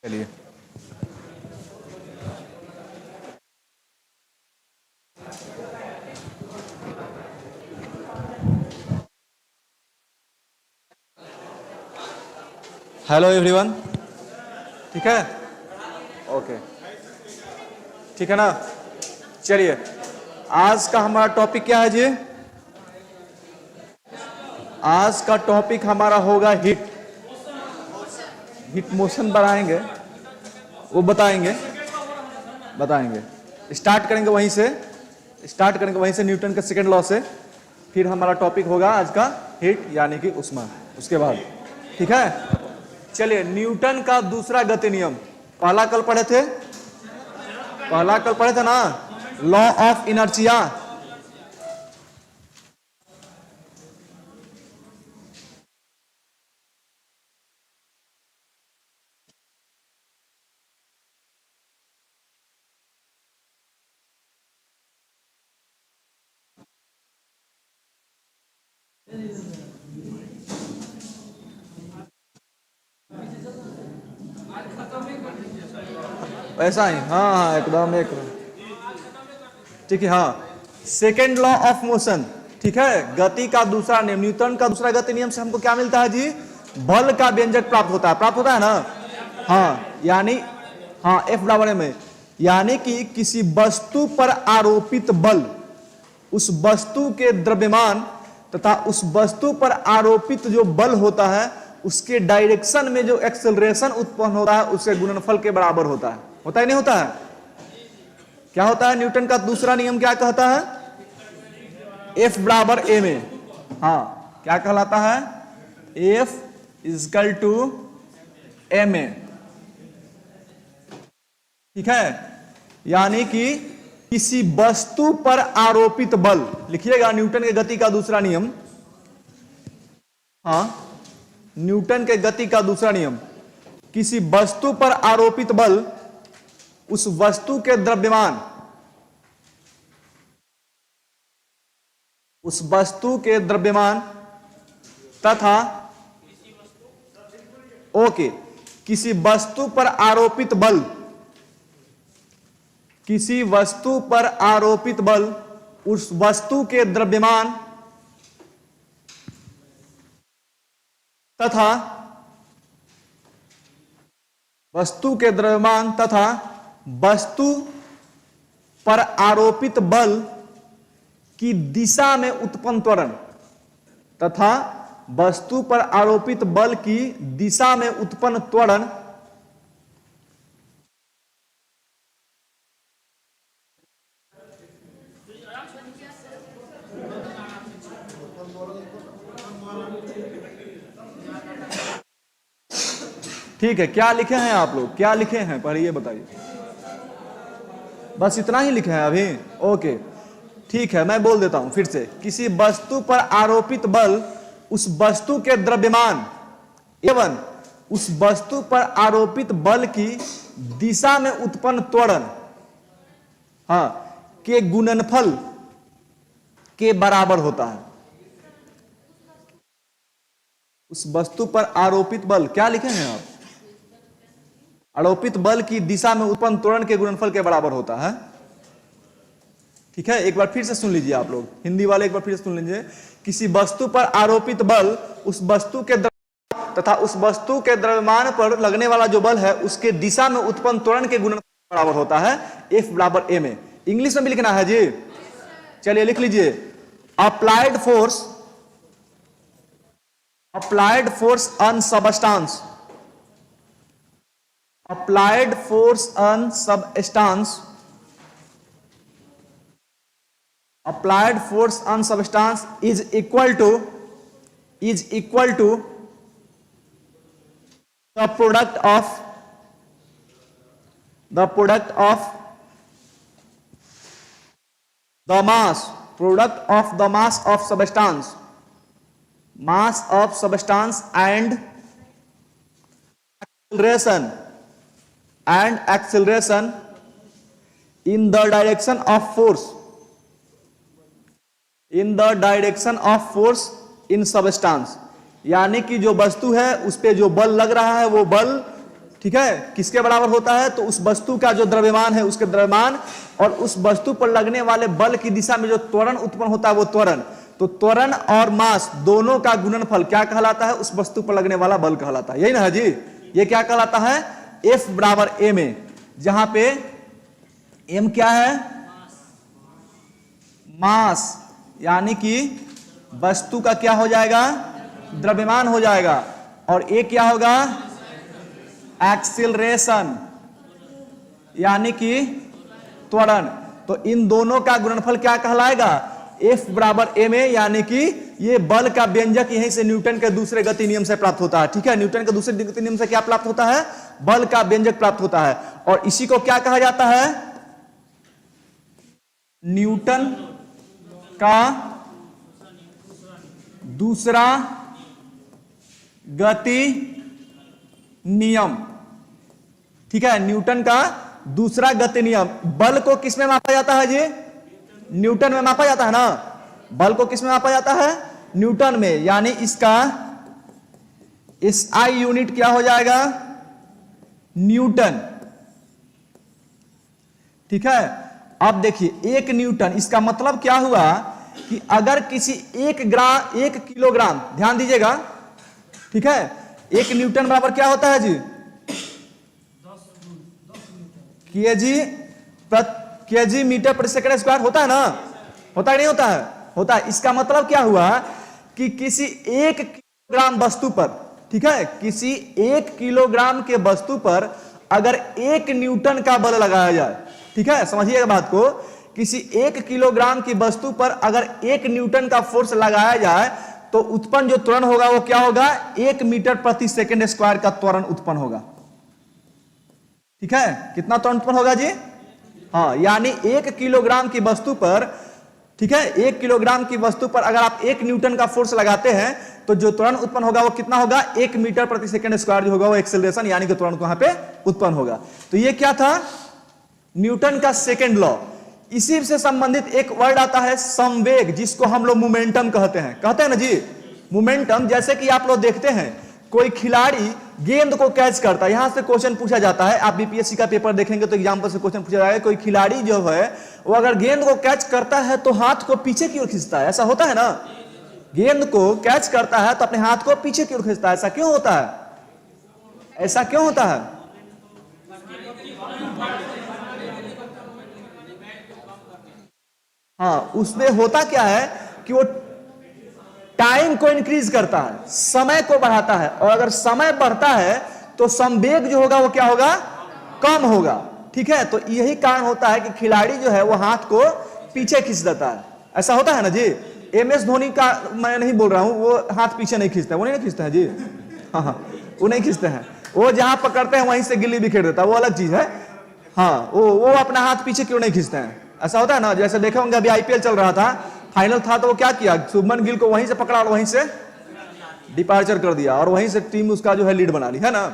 चलिए hello everyone. ठीक है, ओके, ठीक है ना। चलिए, आज का हमारा टॉपिक क्या है जी? आज का टॉपिक हमारा होगा हिट मोशन बनाएंगे, वो बताएंगे। स्टार्ट करेंगे वहीं से न्यूटन के सेकंड लॉ से। फिर हमारा टॉपिक होगा आज का हिट यानी कि ऊष्मा, उसके बाद। ठीक है, चलिए, न्यूटन का दूसरा गति नियम पहला कल पढ़े थे ना, लॉ ऑफ इनर्शिया। ऐसा ही, हाँ, एकदम ठीक है। हाँ, सेकेंड लॉ ऑफ मोशन, ठीक है, गति का दूसरा नियम, न्यूटन का दूसरा गति नियम से हमको क्या मिलता है जी? बल का व्यंजक प्राप्त होता है ना। हाँ, यानी हाँ, F बराबर में, यानी कि किसी वस्तु पर आरोपित बल उस वस्तु के द्रव्यमान तथा उस वस्तु पर आरोपित जो बल होता है उसके डायरेक्शन में जो एक्सेलरेशन उत्पन्न होता है उसके गुणनफल के बराबर होता है नहीं होता है? क्या होता है? न्यूटन का दूसरा नियम क्या कहता है? F बराबर ए में। हाँ, क्या कहलाता है? F equal to M A. ठीक है, यानी कि किसी वस्तु पर आरोपित बल, लिखिएगा न्यूटन के गति का दूसरा नियम। हाँ, न्यूटन के गति का दूसरा नियम, किसी वस्तु पर आरोपित बल उस वस्तु के द्रव्यमान तथा किसी वस्तु पर आरोपित बल उस वस्तु के द्रव्यमान तथा वस्तु पर आरोपित बल की दिशा में उत्पन्न त्वरण तथा वस्तु पर आरोपित बल की दिशा में उत्पन्न त्वरण ठीक है। क्या लिखे हैं आप लोग? क्या लिखे हैं पहले ये बताइए। बस इतना ही लिखे हैं अभी? ओके, ठीक है, मैं बोल देता हूं फिर से। किसी वस्तु पर आरोपित बल उस वस्तु के द्रव्यमान एवं उस वस्तु पर आरोपित बल की दिशा में उत्पन्न त्वरण, हाँ, के गुणनफल के बराबर होता है। उस वस्तु पर आरोपित बल, क्या लिखे हैं आप? आरोपित बल की दिशा में उत्पन्न त्वरण के गुणनफल के बराबर होता है। ठीक है, एक बार फिर से सुन लीजिए आप लोग, हिंदी वाले एक बार फिर से सुन लीजिए। किसी वस्तु पर आरोपित बल उस वस्तु के तथा उस वस्तु के द्रव्यमान पर लगने वाला जो बल है उसके दिशा में उत्पन्न त्वरण के गुणनफल के बराबर होता है। F बराबर ए में। इंग्लिश में भी लिखना है जी, चलिए लिख लीजिए। Applied force on substance, applied force on substance is equal to the product of the mass of substance and acceleration in the direction of force in substance। यानी कि जो वस्तु है उस पे जो बल लग रहा है वो बल ठीक है, किसके बराबर होता है? तो उस वस्तु का जो द्रव्यमान है उसके द्रव्यमान और उस वस्तु पर लगने वाले बल की दिशा में जो त्वरण उत्पन्न होता है वो त्वरण, तो त्वरण और मास दोनों का गुणनफल क्या कहलाता है? उस वस्तु पर लगने वाला बल कहलाता है। यही ना है जी, ये क्या कहलाता है? F बराबर m ए, जहां पे m क्या है? मास, यानी कि वस्तु का क्या हो जाएगा? द्रव्यमान हो जाएगा। और a क्या होगा? एक्सीलरेशन, यानी कि त्वरण। तो इन दोनों का गुणनफल क्या कहलाएगा? F बराबर m ए, यानी कि ये बल का व्यंजक यहीं से न्यूटन के दूसरे गति नियम से प्राप्त होता है। ठीक है, न्यूटन के दूसरे गति नियम से क्या प्राप्त होता है? बल का व्यंजक प्राप्त होता है। और इसी को क्या कहा जाता है? न्यूटन का दूसरा गति नियम। ठीक है, न्यूटन का दूसरा गति नियम। बल को किस में मापा जाता है जी? न्यूटन में मापा जाता है ना। बल को किस में मापा जाता है? न्यूटन में, यानी इसका SI यूनिट क्या हो जाएगा? न्यूटन। ठीक है, अब देखिए 1 न्यूटन, इसका मतलब क्या हुआ कि अगर किसी 1 किलोग्राम, ध्यान दीजिएगा, ठीक है, 1 न्यूटन बराबर क्या होता है जी? केजी मीटर प्रति सेकंड स्क्वायर होता है ना। होता है नहीं होता है? होता है। इसका मतलब क्या हुआ कि किसी 1 किलोग्राम वस्तु पर, ठीक है, किसी 1 किलोग्राम के वस्तु पर अगर 1 न्यूटन का बल लगाया जाए, ठीक है, समझिएगा बात को, किसी 1 किलोग्राम की वस्तु पर अगर 1 न्यूटन का फोर्स लगाया जाए तो उत्पन्न जो त्वरण होगा वो क्या होगा? 1 मीटर प्रति सेकंड स्क्वायर का त्वरण उत्पन्न होगा। ठीक है, कितना त्वरण उत्पन्न होगा जी? हाँ, यानी 1 किलोग्राम की वस्तु पर, ठीक है, 1 किलोग्राम की वस्तु पर अगर आप 1 न्यूटन का फोर्स लगाते हैं तो जो त्वरण उत्पन्न होगा वो कितना होगा? 1 मीटर प्रति सेकंड स्क्वायर जो होगा वो एक्सेलरेशन, यानी कि त्वरण वहां पे उत्पन्न होगा। तो ये क्या था? न्यूटन का सेकंड लॉ। इसी से संबंधित एक वर्ड आता है संवेग, जिसको हम लोग मोमेंटम कहते हैं ना जी, मोमेंटम। जैसे कि आप लोग देखते हैं कोई खिलाड़ी गेंद को कैच करता है, यहां से क्वेश्चन पूछा जाता है, आप बीपीएससी का पेपर देखेंगे तो एग्जाम्पल से क्वेश्चन पूछा जाएगा, कोई खिलाड़ी जो है वो अगर गेंद को कैच करता है तो हाथ को पीछे की ओर खींचता है, ऐसा होता है ना। गेंद को कैच करता है तो अपने हाथ को पीछे की ओर खींचता है, ऐसा क्यों होता है? ऐसा क्यों होता है? हाँ, उसमें होता क्या है कि वो टाइम को इंक्रीज करता है, समय को बढ़ाता है, और अगर समय बढ़ता है तो संवेग जो होगा वो क्या होगा? कम होगा। ठीक है, तो यही कारण होता है कि खिलाड़ी जो है वो हाथ को पीछे खींच देता है, ऐसा होता है ना जी। MS धोनी का मैं नहीं बोल रहा हूं, वो हाथ पीछे नहीं खींचते, वो नहीं खींचते हैं जी। हाँ, वो नहीं खींचते हैं, वो जहां पकड़ते हैं वहीं से गिल्ली बिखेर देता है, वो अलग चीज है। हाँ, वो अपना हाथ पीछे क्यों नहीं खींचते हैं, ऐसा होता है ना। जैसे देखे होंगे अभी IPL चल रहा था, फाइनल था, तो वो क्या किया? शुभमन गिल को वहीं से पकड़ा और वहीं से डिपार्चर कर दिया और वहीं से टीम उसका जो है लीड बना ली, है ना।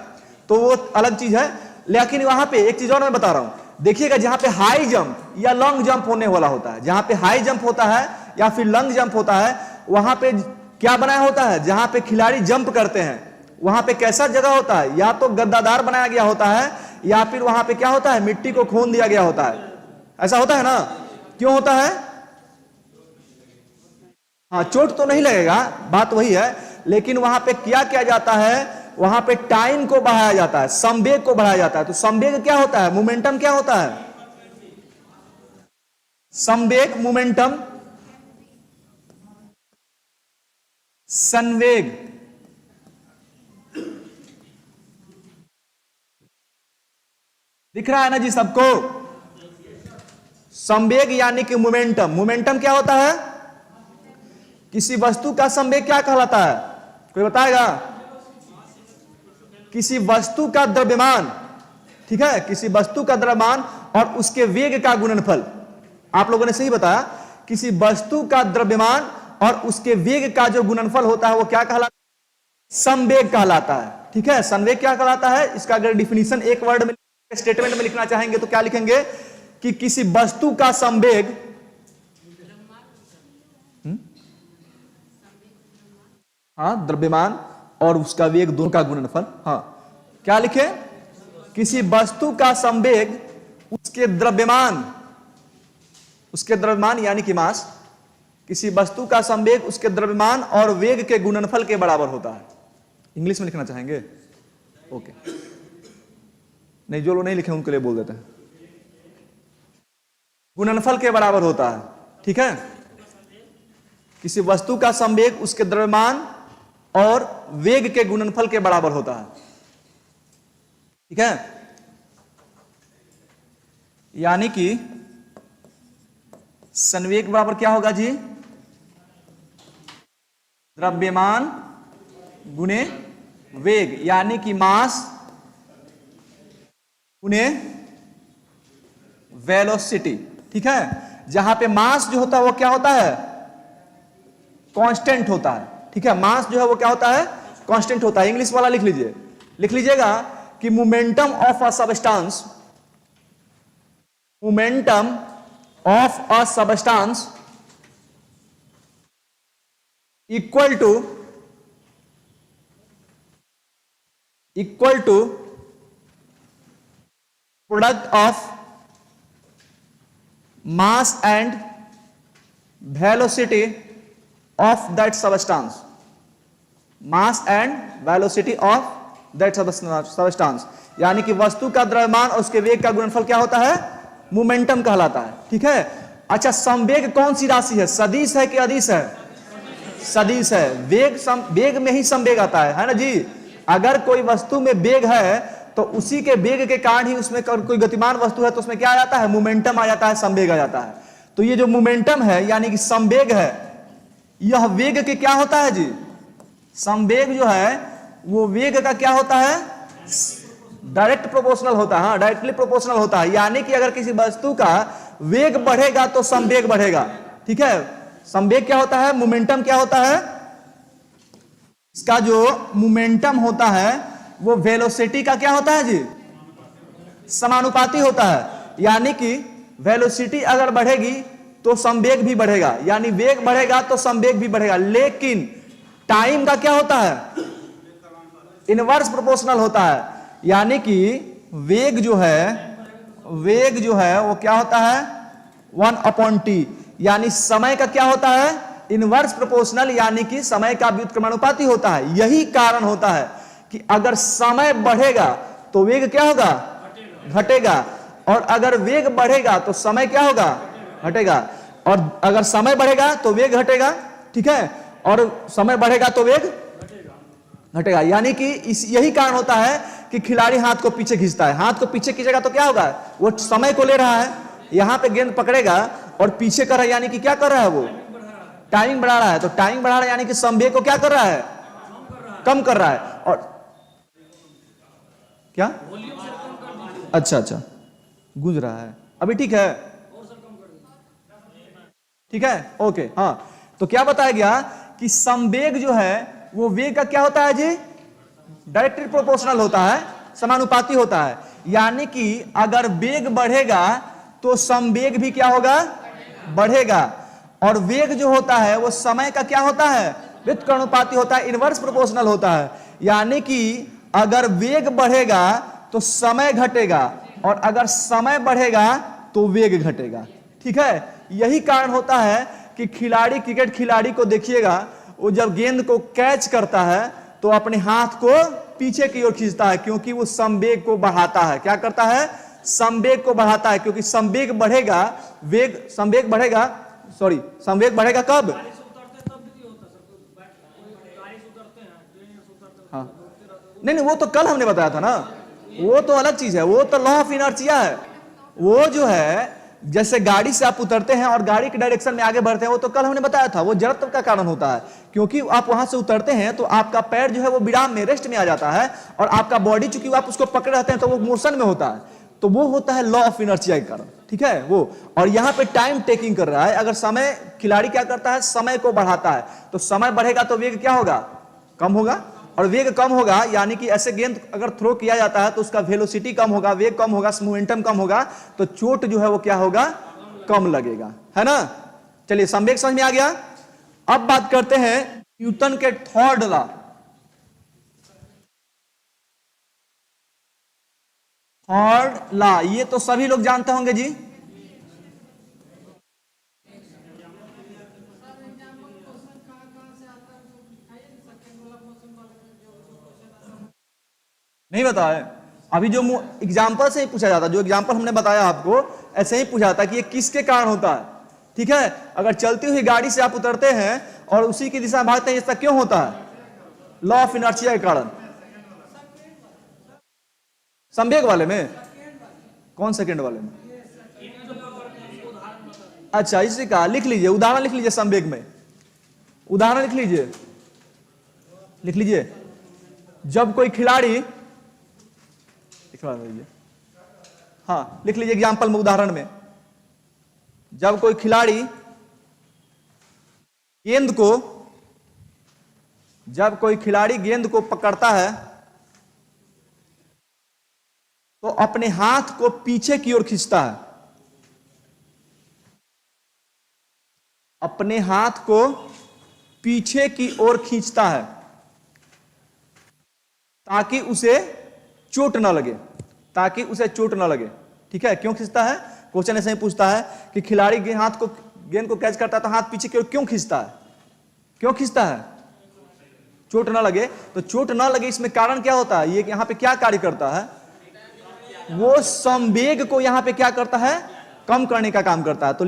तो वो अलग चीज है। लेकिन वहां पे एक चीज और मैं बता रहा हूं, देखिएगा, जहां पे हाई जंप या लॉन्ग जंप होने वाला होता है, जहां पे हाई जंप होता है या फिर लॉन्ग जंप होता है, वहां पे क्या बनाया होता है? जहां पे खिलाड़ी जंप करते हैं वहां पे कैसा जगह होता है? या तो गद्दादार बनाया गया होता है या फिर वहां पे क्या होता है? मिट्टी को खोद दिया गया होता है, ऐसा होता है ना। क्यों होता है? हाँ, चोट तो नहीं लगेगा, बात वही है, लेकिन वहां पे क्या किया जाता है? वहां पे टाइम को बढ़ाया जाता है, संवेग को बढ़ाया जाता है। तो संवेग क्या होता है? मोमेंटम क्या होता है? संवेग, मोमेंटम, संवेग। दिख रहा है ना जी सबको? संवेग यानी कि मोमेंटम। मोमेंटम क्या होता है? किसी वस्तु का संवेग क्या कहलाता है? कोई बताएगा? किसी वस्तु का द्रव्यमान, ठीक है, किसी वस्तु का द्रव्यमान और उसके वेग का गुणनफल। आप लोगों ने सही बताया, किसी वस्तु का द्रव्यमान और उसके वेग का जो गुणनफल होता है वो क्या कहलाता है? संवेग कहलाता है। ठीक है, संवेग क्या कहलाता है? इसका अगर डिफिनीशन एक वर्ड में, स्टेटमेंट में लिखना चाहेंगे तो क्या लिखेंगे? कि किसी वस्तु का संवेग, हाँ, द्रव्यमान और उसका वेग दोनों का गुणनफल। हाँ, क्या लिखे? किसी वस्तु का संवेग उसके द्रव्यमान यानी कि मास, किसी वस्तु का संवेग उसके द्रव्यमान और वेग के गुणनफल के बराबर होता है। इंग्लिश में लिखना चाहेंगे? ओके, नहीं, जो लोग नहीं लिखे उनके लिए बोल देते हैं। गुणनफल के बराबर होता है, ठीक है। किसी वस्तु का संवेग उसके द्रव्यमान और वेग के गुणनफल के बराबर होता है, ठीक है। यानी कि संवेग बराबर क्या होगा जी? द्रव्यमान गुणे वेग, यानी कि मास गुणे वेलोसिटी, ठीक है। जहां पे मास जो होता है वो क्या होता है? कांस्टेंट होता है, ठीक है। मास जो है वो क्या होता है? कांस्टेंट होता है। इंग्लिश वाला लिख लीजिएगा कि momentum of a substance, equal to product of mass and velocity of that substance, mass and velocity of that substance, यानी कि वस्तु का द्रव्यमान और उसके वेग का गुणनफल क्या होता है? मोमेंटम कहलाता है, ठीक है। अच्छा, संवेग कौन सी राशि है? सदिश है कि अदिश है? सदिश है। वेग में ही संवेग आता है ना जी। अगर कोई वस्तु में वेग है तो उसी के वेग के कारण ही उसमें कोई गतिमान वस्तु है तो उसमें क्या आ जाता है? मोमेंटम आ जाता है, संवेग आ जाता है। तो ये जो मोमेंटम है यानी कि संवेग है, यह वेग के क्या होता है जी? संवेग जो है वो वेग का क्या होता है? डायरेक्ट प्रोपोर्शनल होता है, हाँ, डायरेक्टली प्रोपोर्शनल होता है। यानी कि अगर किसी वस्तु का वेग बढ़ेगा तो संवेग बढ़ेगा, ठीक है। संवेग क्या होता है? मोमेंटम क्या होता है? इसका जो मोमेंटम होता है वो वेलोसिटी का क्या होता है जी? समानुपाती होता है। यानी कि वेलोसिटी अगर बढ़ेगी तो संवेग भी बढ़ेगा, यानी वेग बढ़ेगा तो संवेग भी बढ़ेगा। लेकिन टाइम का क्या होता है? इनवर्स प्रोपोर्शनल होता है। यानी कि वेग जो है वो क्या होता है? 1/t, यानी समय का क्या होता है? इनवर्स प्रोपोर्शनल, यानी कि समय का व्युत्क्रमानुपाती होता है। यही कारण होता है कि अगर समय बढ़ेगा तो वेग क्या होगा? घटेगा। और अगर वेग बढ़ेगा तो समय क्या होगा? घटेगा। और अगर समय बढ़ेगा तो वेग घटेगा, ठीक है। और समय बढ़ेगा तो वेग घटेगा। यानी कि यही कारण होता है कि खिलाड़ी हाथ को पीछे खींचता है। हाथ को पीछे खींचेगा तो क्या होगा? वो समय को ले रहा है, यहां पे गेंद पकड़ेगा और पीछे कर रहा है, यानी कि क्या कर रहा है? वो टाइमिंग बढ़ा रहा है। तो टाइमिंग बढ़ा रहा है यानी कि संवेग को क्या कर रहा है? कम कर रहा है। और क्या? अच्छा, गूंज रहा है अभी, ठीक है, ठीक है, ओके, हाँ। तो क्या बताया गया कि संवेग जो है वो वेग का क्या होता है जी? डायरेक्टली प्रोपोर्शनल होता है, समानुपाती होता है। यानी कि अगर वेग बढ़ेगा तो संवेग भी क्या होगा? बढ़ेगा। और वेग जो होता है वो समय का क्या होता है? व्युत्क्रमानुपाती होता है, इनवर्स प्रोपोर्शनल होता है। यानी कि अगर वेग बढ़ेगा तो समय घटेगा और अगर समय बढ़ेगा तो वेग घटेगा, ठीक है। यही कारण होता है कि क्रिकेट खिलाड़ी को देखिएगा, वो जब गेंद को कैच करता है तो अपने हाथ को पीछे की ओर खींचता है, क्योंकि वो संवेग को बढ़ाता है। क्या करता है? संवेग को बढ़ाता है, क्योंकि संवेग बढ़ेगा, संवेग बढ़ेगा कब? हाँ, नहीं, वो तो कल हमने बताया था ना, वो तो अलग चीज है, वो तो लॉ ऑफ इनर्शिया है। वो जो है जैसे गाड़ी से आप उतरते हैं और गाड़ी के डायरेक्शन में आगे बढ़ते हैं, वो तो कल हमने बताया था, वो जड़त्व का कारण होता है। क्योंकि आप वहां से उतरते हैं तो आपका पैर जो है वो विराम में, रेस्ट में आ जाता है, और आपका बॉडी चूंकि आप उसको पकड़े रहते हैं तो वो मोशन में होता है, तो वो होता है लॉ ऑफ इनर्शिया के कारण, ठीक है वो। और यहाँ पे टाइम टेकिंग कर रहा है। अगर समय, खिलाड़ी क्या करता है? समय को बढ़ाता है, तो समय बढ़ेगा तो वेग क्या होगा? कम होगा। और वेग कम होगा यानी कि ऐसे गेंद अगर थ्रो किया जाता है तो उसका वेलोसिटी कम होगा, वेग कम होगा, मोमेंटम कम होगा, तो चोट जो है वो क्या होगा? कम लगेगा, है ना। चलिए, संवेग समझ में आ गया। अब बात करते हैं न्यूटन के थर्ड लॉ। थर्ड लॉ, ये तो सभी लोग जानते होंगे जी। नहीं बता है, अभी जो एग्जाम्पल से ही पूछा जाता है, जो एग्जाम्पल हमने बताया आपको ऐसे ही पूछा जाता है कि ये किसके कारण होता है। ठीक है, अगर चलती हुई गाड़ी से आप उतरते हैं और उसी की दिशा में भागते हैं, ऐसा क्यों होता है? लॉ ऑफ इनर्शिया के कारण। संवेग वाले में? कौन सेकंड वाले में? अच्छा, इसी का लिख लीजिए, उदाहरण लिख लीजिए। संवेग में उदाहरण लिख लीजिए, लिख लीजिए। जब कोई खिलाड़ी, हाँ लिख लीजिए एग्जाम्पल में, उदाहरण में, जब कोई खिलाड़ी गेंद को पकड़ता है तो अपने हाथ को पीछे की ओर खींचता है, अपने हाथ को पीछे की ओर खींचता है ताकि उसे चोट ना लगे, ताकि उसे चोट ना लगे। ठीक है, क्यों खींचता है? क्वेश्चन ऐसे ही पूछता है कि खिलाड़ी के हाथ को, गेंद को कैच करता है तो हाथ पीछे की ओर क्यों खींचता है? क्यों खींचता है? चोट ना लगे। तो चोट ना लगे इसमें कारण क्या होता है? ये यहां पे क्या कार्य करता है? वो संवेग को यहां पे क्या करता है? कम करने का काम करता है। तो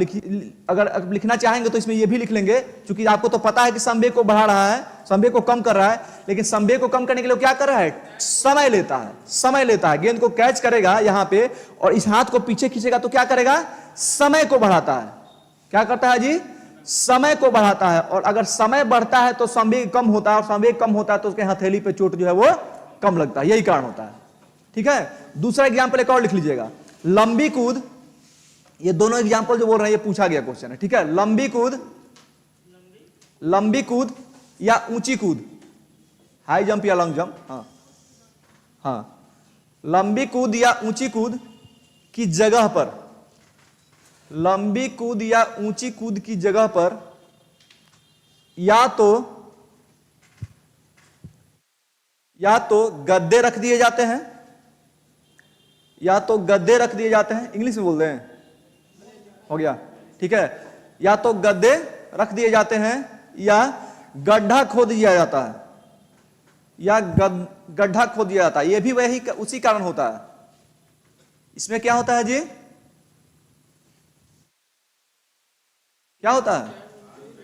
अगर लिखना चाहेंगे तो इसमें ये भी लिख लेंगे, क्योंकि आपको तो पता है कि संवेग को बढ़ा रहा है, संवेग को कम कर रहा है, लेकिन संवेग को कम करने के लिए क्या कर रहा है? समय लेता है, समय लेता है। गेंद को कैच करेगा यहां पे और इस हाथ को पीछे खींचेगा तो क्या करेगा? समय को बढ़ाता है। क्या करता है जी? समय को बढ़ाता है। और अगर समय बढ़ता है तो संवेग कम होता है, और संवेग कम होता है तो उसके हथेली पे चोट जो है वो कम लगता है, यही कारण होता है। ठीक है, दूसरा एग्जाम्पल एक और लिख लीजिएगा। लंबी कूद, ये दोनों एग्जाम्पल जो बोल रहे हैं ये पूछा गया क्वेश्चन है। ठीक है, लंबी कूद या ऊंची कूद, हाई जंप या लॉन्ग जंप, हाँ, लंबी कूद या ऊंची कूद की जगह पर, लंबी कूद या ऊंची कूद की जगह पर या तो गद्दे रख दिए जाते हैं, या तो गद्दे रख दिए जाते हैं, इंग्लिश में बोल दें, हो गया। ठीक है, या तो गद्दे रख दिए जाते हैं या गड्ढा खोद दिया जाता है, या गड्ढा खोद दिया जाता है। यह भी वही उसी कारण होता है। इसमें क्या होता है जी? क्या होता है?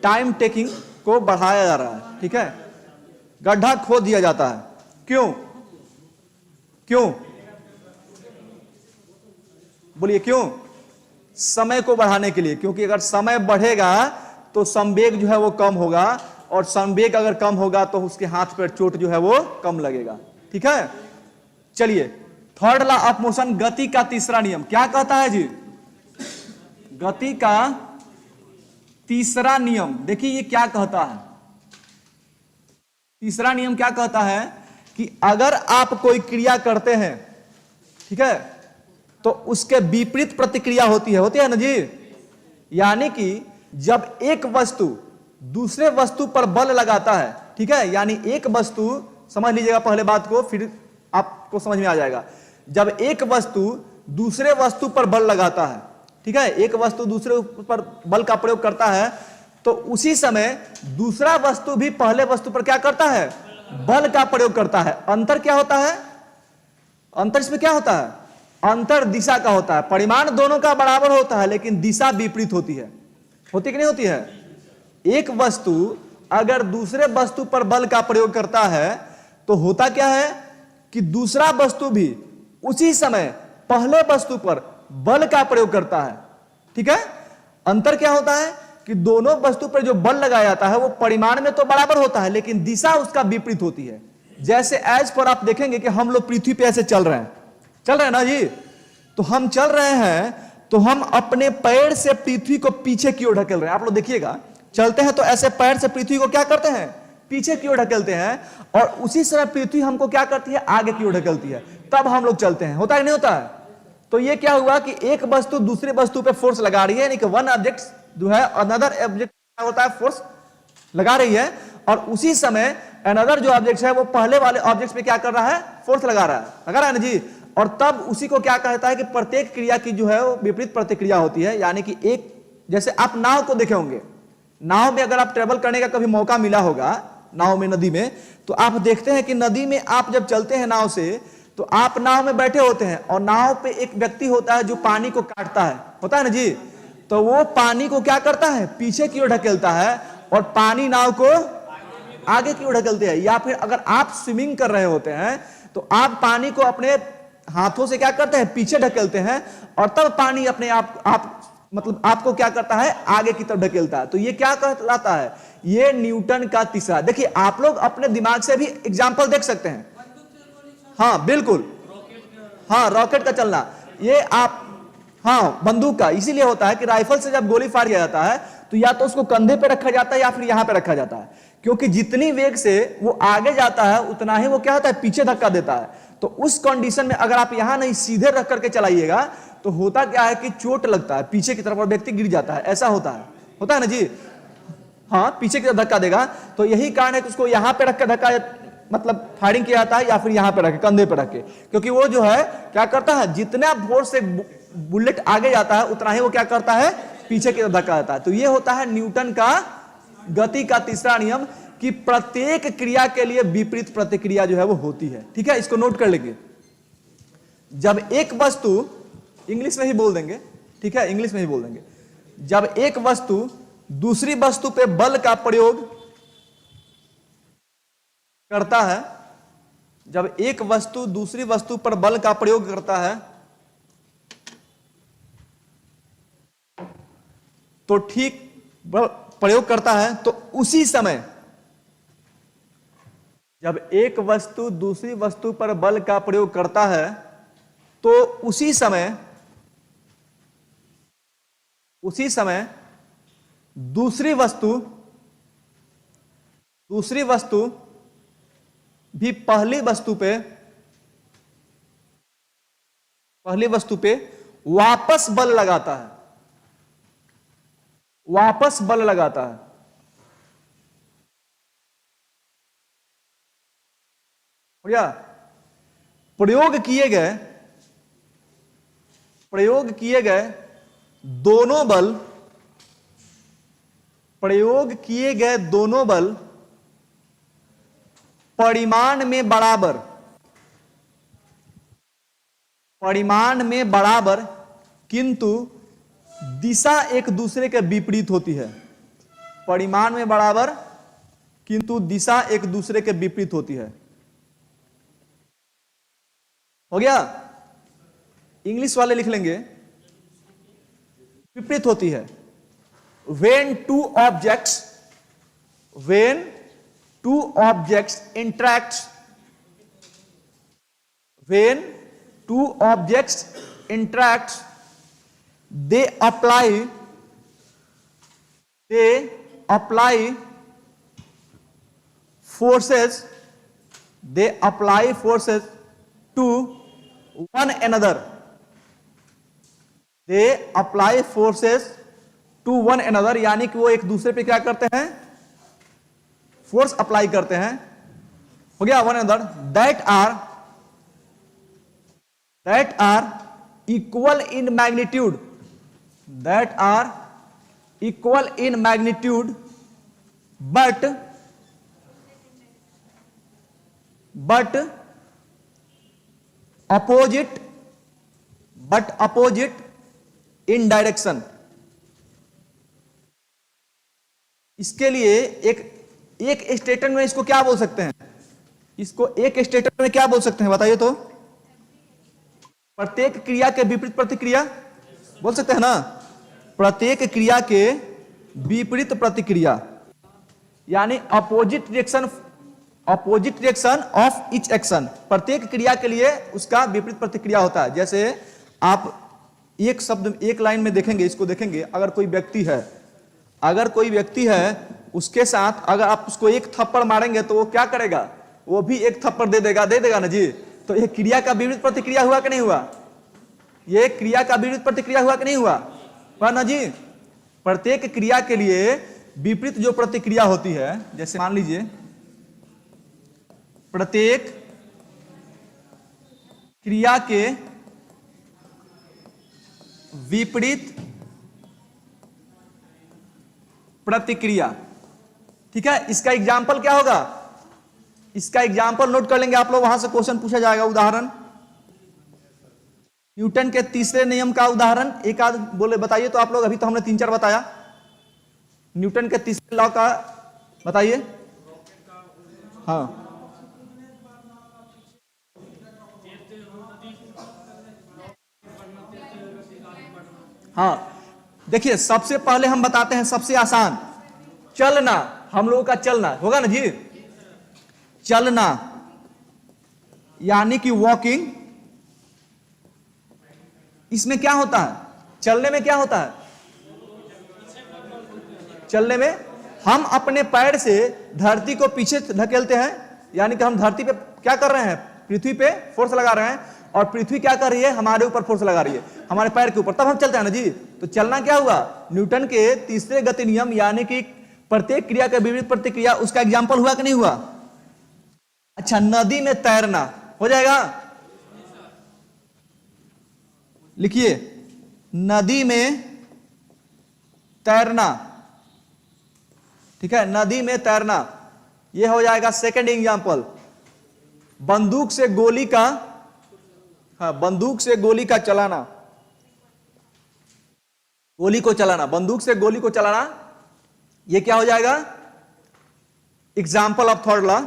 टाइम टेकिंग को बढ़ाया जा रहा है। ठीक है, गड्ढा खोद दिया जाता है। क्यों? क्यों बोलिए, क्यों? समय को बढ़ाने के लिए, क्योंकि अगर समय बढ़ेगा तो संवेग जो है वो कम होगा, और संवेग अगर कम होगा तो उसके हाथ पर चोट जो है वो कम लगेगा। ठीक है, चलिए थर्ड लॉ ऑफ मोशन, गति का तीसरा नियम क्या कहता है जी? गति का तीसरा नियम देखिए ये क्या कहता है। तीसरा नियम क्या कहता है कि अगर आप कोई क्रिया करते हैं, ठीक है, तो उसके विपरीत प्रतिक्रिया होती है ना जी। यानी कि जब एक वस्तु दूसरे वस्तु पर बल लगाता है, ठीक है, यानी एक वस्तु, समझ लीजिएगा पहले बात को, फिर आपको समझ में आ जाएगा। जब एक वस्तु दूसरे वस्तु पर बल लगाता है, ठीक है, एक वस्तु दूसरे पर बल का प्रयोग करता है, तो उसी समय दूसरा वस्तु भी पहले वस्तु पर क्या करता है? बल का प्रयोग करता है। अंतर क्या होता है? अंतर इसमें क्या होता है? अंतर दिशा का होता है। परिमाण दोनों का बराबर होता है, लेकिन दिशा विपरीत होती है। होती कि नहीं होती है? एक वस्तु अगर दूसरे वस्तु पर बल का प्रयोग करता है तो होता क्या है कि दूसरा वस्तु भी उसी समय पहले वस्तु पर बल का प्रयोग करता है। ठीक है, अंतर क्या होता है कि दोनों वस्तु पर जो बल लगाया जाता है वो परिमाण में तो बराबर होता है, लेकिन दिशा उसका विपरीत होती है। जैसे एज पर आप देखेंगे कि हम लोग पृथ्वी पे ऐसे चल रहे हैं ना जी, तो हम चल रहे हैं तो हम अपने पैर से पृथ्वी को पीछे की ओर ढकेल रहे हैं। आप लोग देखिएगा, चलते हैं तो ऐसे पैर से पृथ्वी को क्या करते हैं? पीछे की ओर ढकेलते हैं, और उसी समय पृथ्वी हमको क्या करती है? आगे की ओर ढकेलती है, तब हम लोग चलते हैं। होता है नहीं होता है? तो ये क्या हुआ कि एक वस्तु दूसरे वस्तु पे फोर्स लगा रही है, यानी कि वन ऑब्जेक्ट जो है अनदर ऑब्जेक्ट क्या होता है? फोर्स लगा रही है, और उसी समय अनदर जो ऑब्जेक्ट है वो पहले वाले ऑब्जेक्ट पे क्या कर रहा है? फोर्स लगा रहा है ना जी। और तब उसी को क्या कहता है कि प्रत्येक क्रिया की जो है वो विपरीत प्रतिक्रिया होती है। यानी कि एक, जैसे आप नाव को देखे होंगे, नाव में अगर आप ट्रेवल करने का कभी मौका मिला होगा, नाव में, नदी में, तो आप देखते हैं कि नदी में आप जब चलते हैं नाव से, तो आप नाव में बैठे होते हैं और नाव पे एक व्यक्ति होता है जो पानी को काटता है, होता है ना जी। तो वो पानी को क्या करता है, पीछे की ओर ढकेलता है और पानी नाव को आगे की ओर ढकेलते हैं। या फिर अगर आप स्विमिंग कर रहे होते हैं तो आप पानी को अपने हाथों से क्या करते हैं, पीछे ढकेलते हैं और तब पानी अपने आप मतलब आपको क्या करता है, आगे की तरफ ढकेलता है। तो ये क्या कहलाता है, ये न्यूटन का तीसरा। देखिए आप लोग अपने दिमाग से भी एग्जाम्पल देख सकते हैं। हाँ बिल्कुल, हाँ रॉकेट का चलना, ये आप, हाँ बंदूक का इसीलिए होता है कि राइफल से जब गोली फाड़ किया जाता है तो या तो उसको कंधे पे रखा जाता है या फिर यहां पे रखा जाता है, क्योंकि जितनी वेग से वो आगे जाता है उतना ही वो क्या होता है, पीछे धक्का देता है। तो उस कंडीशन में अगर आप यहां नहीं सीधे रख करके चलाइएगा तो होता क्या है कि चोट लगता है पीछे की तरफ और व्यक्ति गिर जाता है, ऐसा होता है ना जी। हाँ पीछे की तरफ धक्का देगा, तो यही कारण है कि उसको यहां पे रख के धक्का मतलब फायरिंग किया जाता है या फिर यहां पे रखे, कंधे पे रखे, क्योंकि वो जो है क्या करता है, जितना फोर्स से बुलेट आगे जाता है उतना ही वो क्या करता है, पीछे की तरफ धक्का देता है। तो ये होता है न्यूटन का गति का तीसरा नियम कि प्रत्येक क्रिया के लिए विपरीत प्रतिक्रिया जो है वो होती है। ठीक है, इसको नोट कर लेंगे। जब एक वस्तु, इंग्लिश में ही बोल देंगे, ठीक है इंग्लिश में ही बोल देंगे, जब एक वस्तु दूसरी वस्तु पे बल का प्रयोग करता है, जब एक वस्तु दूसरी वस्तु पर बल का प्रयोग करता है तो ठीक प्रयोग करता है, तो उसी समय जब एक वस्तु दूसरी वस्तु पर बल का प्रयोग करता है तो उसी समय दूसरी वस्तु भी पहली वस्तु पे वापस बल लगाता है, बढ़िया। प्रयोग किए गए दोनों बल परिमाण में बराबर किंतु दिशा एक दूसरे के विपरीत होती है। परिमाण में बराबर किंतु दिशा एक दूसरे के विपरीत होती है। हो गया, इंग्लिश वाले लिख लेंगे, विपरीत होती है। when two objects interact, they apply forces to one another. यानी कि वो एक दूसरे पे क्या करते हैं, फोर्स अप्लाई करते हैं। हो गया, one another that are equal in magnitude, but opposite in direction। इसके लिए एक स्टेटमेंट में इसको क्या बोल सकते हैं, इसको एक स्टेटमेंट में क्या बोल सकते हैं बताइए तो? प्रत्येक क्रिया के विपरीत प्रतिक्रिया बोल सकते हैं ना। प्रत्येक क्रिया के विपरीत प्रतिक्रिया यानी opposite reaction of each action. प्रत्येक क्रिया के लिए उसका विपरीत प्रतिक्रिया होता है। जैसे आप एक शब्द एक लाइन में देखेंगे, इसको देखेंगे, अगर कोई व्यक्ति है उसके साथ अगर आप उसको एक थप्पड़ मारेंगे तो वो क्या करेगा, वो भी एक थप्पड़ दे देगा ना जी। तो ये क्रिया का विपरीत प्रतिक्रिया हुआ कि नहीं हुआ? ये क्रिया का विपरीत प्रतिक्रिया हुआ कि नहीं हुआ ना जी। प्रत्येक क्रिया के लिए विपरीत जो प्रतिक्रिया होती है, जैसे मान लीजिए प्रत्येक क्रिया के विपरीत प्रतिक्रिया। ठीक है, इसका एग्जाम्पल क्या होगा? इसका एग्जाम्पल नोट कर लेंगे आप लोग, वहां से क्वेश्चन पूछा जाएगा। उदाहरण, न्यूटन के तीसरे नियम का उदाहरण एक आध बोले बताइए तो आप लोग। अभी तो हमने 3-4 बताया। न्यूटन के तीसरे लॉ का बताइए। हाँ, हाँ, देखिए सबसे पहले हम बताते हैं सबसे आसान, चलना। हम लोगों का चलना होगा ना जी, चलना यानी कि वॉकिंग। इसमें क्या होता है? चलने में क्या होता है? चलने में हम अपने पैर से धरती को पीछे धकेलते हैं, यानी कि हम धरती पे क्या कर रहे हैं? पृथ्वी पे फोर्स लगा रहे हैं, और पृथ्वी क्या कर रही है? हमारे ऊपर फोर्स लगा रही है, हमारे पैर के ऊपर, तब हम चलते हैं ना जी। तो चलना क्या हुआ? न्यूटन के तीसरे गति नियम, यानी कि प्रत्येक क्रिया के विपरीत प्रतिक्रिया, उसका एग्जाम्पल हुआ कि नहीं हुआ? अच्छा, नदी में तैरना हो जाएगा? लिखिए, नदी में तैरना। ठीक है, नदी में तैरना, यह हो जाएगा सेकंड एग्जाम्पल। बंदूक से गोली का, हाँ, बंदूक से गोली का चलाना, गोली को चलाना, बंदूक से गोली को चलाना, यह क्या हो जाएगा? Example of third law.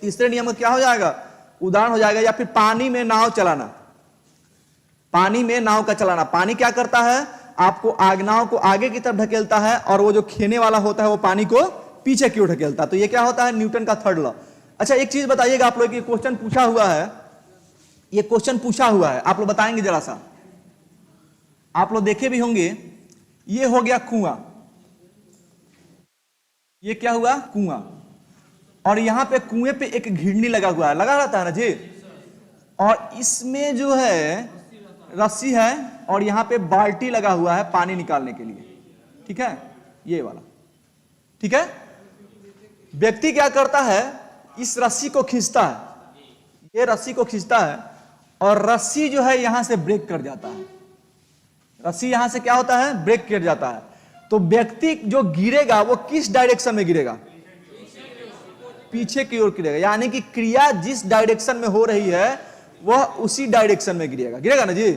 तीसरे नियम में क्या हो जाएगा? उदाहरण हो जाएगा। या फिर पानी में नाव चलाना, पानी में नाव का चलाना। पानी क्या करता है? आपको नाव को आगे की तरफ ढकेलता है, और वो जो खेने वाला होता है वो पानी को पीछे की ओर ढकेलता है। तो ये क्या होता है? न्यूटन का थर्ड लॉ। अच्छा, एक चीज बताइएगा आप लोग, ये क्वेश्चन पूछा हुआ है, ये क्वेश्चन पूछा हुआ है, आप लोग बताएंगे जरा सा। आप लोग देखे भी होंगे, ये हो गया कुआं, ये क्या हुआ? कुआं। और यहां पे कुएं पे एक घिरनी लगा हुआ है, लगा रहता है ना जी, और इसमें जो है रस्सी है, और यहां पे बाल्टी लगा हुआ है पानी निकालने के लिए। ठीक है, ये वाला। ठीक है, व्यक्ति क्या करता है? इस रस्सी को खींचता है, ये रस्सी को खींचता है, और रस्सी जो है यहां से ब्रेक कर जाता है। रस्सी यहां से क्या होता है? ब्रेक कर जाता है। तो व्यक्ति जो गिरेगा वो किस डायरेक्शन में गिरेगा? पीछे की ओर गिरेगा, यानी कि क्रिया जिस डायरेक्शन में हो रही है वह उसी डायरेक्शन में गिरेगा। गिरेगा ना जी?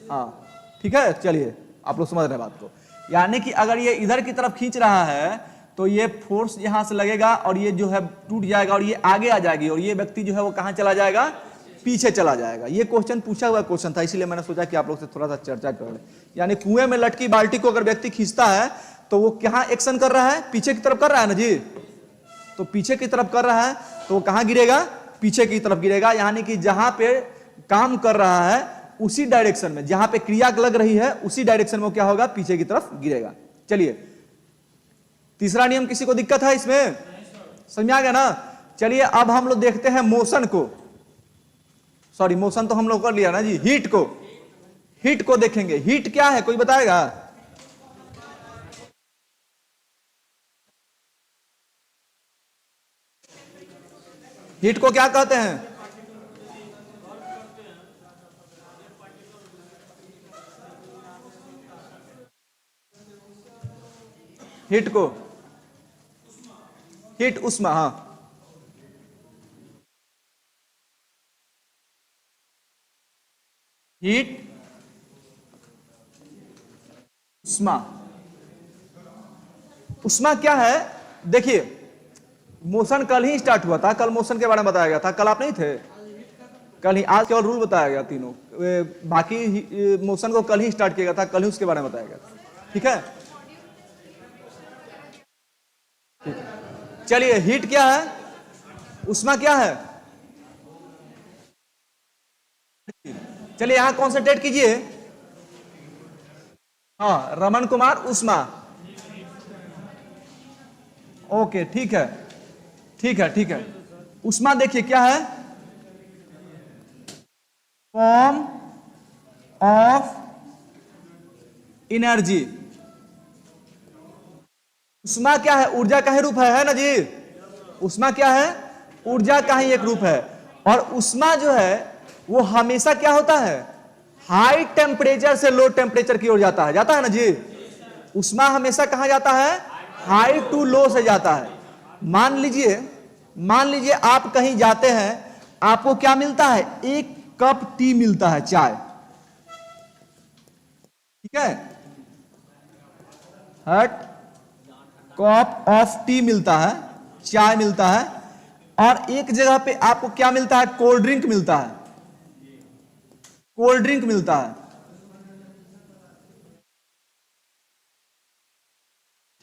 हाँ, ठीक है। चलिए, आप लोग समझ रहे हैं बात को। यानी कि अगर ये इधर की तरफ खींच रहा है तो ये फोर्स यहां से लगेगा, और ये जो है टूट जाएगा, और ये आगे आ जाएगी, और ये व्यक्ति जो है वो कहां चला जाएगा? पीछे चला जाएगा। ये क्वेश्चन पूछा हुआ क्वेश्चन था, इसीलिए मैंने सोचा कि आप लोग से थोड़ा सा चर्चा कर लें। यानी कुएं में लटकी बाल्टी को अगर व्यक्ति खींचता है तो वो कहां एक्शन कर रहा है? पीछे की तरफ कर रहा है ना जी। तो पीछे की तरफ कर रहा है तो वो कहां गिरेगा? पीछे की तरफ गिरेगा। यानी कि जहां पे काम कर रहा है उसी डायरेक्शन में, जहां पे क्रिया लग रही है उसी डायरेक्शन में वो क्या होगा? पीछे की तरफ गिरेगा। चलिए, तीसरा नियम किसी को दिक्कत है इसमें? समझ आ गया ना? चलिए, अब हम लोग देखते हैं मोशन को। सॉरी, मोशन तो हम लोग कर लिया ना जी। हीट को, हीट को देखेंगे। हीट क्या है, कोई बताएगा? हीट को क्या कहते हैं? हीट को, हीट उष्मा। हाँ, हीट उष्मा। उष्मा क्या है? देखिए, मोशन कल ही स्टार्ट हुआ था, कल मोशन के बारे में बताया गया था। कल आप नहीं थे? कल ही, आज केवल रूल बताया गया तीनों, बाकी मोशन को कल ही स्टार्ट किया गया था, कल ही उसके बारे में बताया गया था। ठीक है, चलिए, हीट क्या है? उष्मा क्या है? चलिए, यहां कॉन्सेंट्रेट कीजिए। हाँ, रमन कुमार, उष्मा। ओके, ठीक है, ठीक है, ठीक है। उष्मा देखिए क्या है? Form of energy. उष्मा क्या है? ऊर्जा का ही रूप है ना जी। उष्मा क्या है? ऊर्जा का ही एक रूप है। और उष्मा जो है वो हमेशा क्या होता है, हाई टेम्परेचर से लो टेम्परेचर की ओर जाता है ना जी। उष्मा हमेशा कहां जाता है, हाई टू लो से जाता है। मान लीजिए आप कहीं जाते हैं, आपको क्या मिलता है, एक कप टी मिलता है, चाय, ठीक है, हट कप ऑफ टी मिलता है, चाय मिलता है, और एक जगह पे आपको क्या मिलता है, कोल्ड ड्रिंक मिलता है, कोल्ड ड्रिंक मिलता है,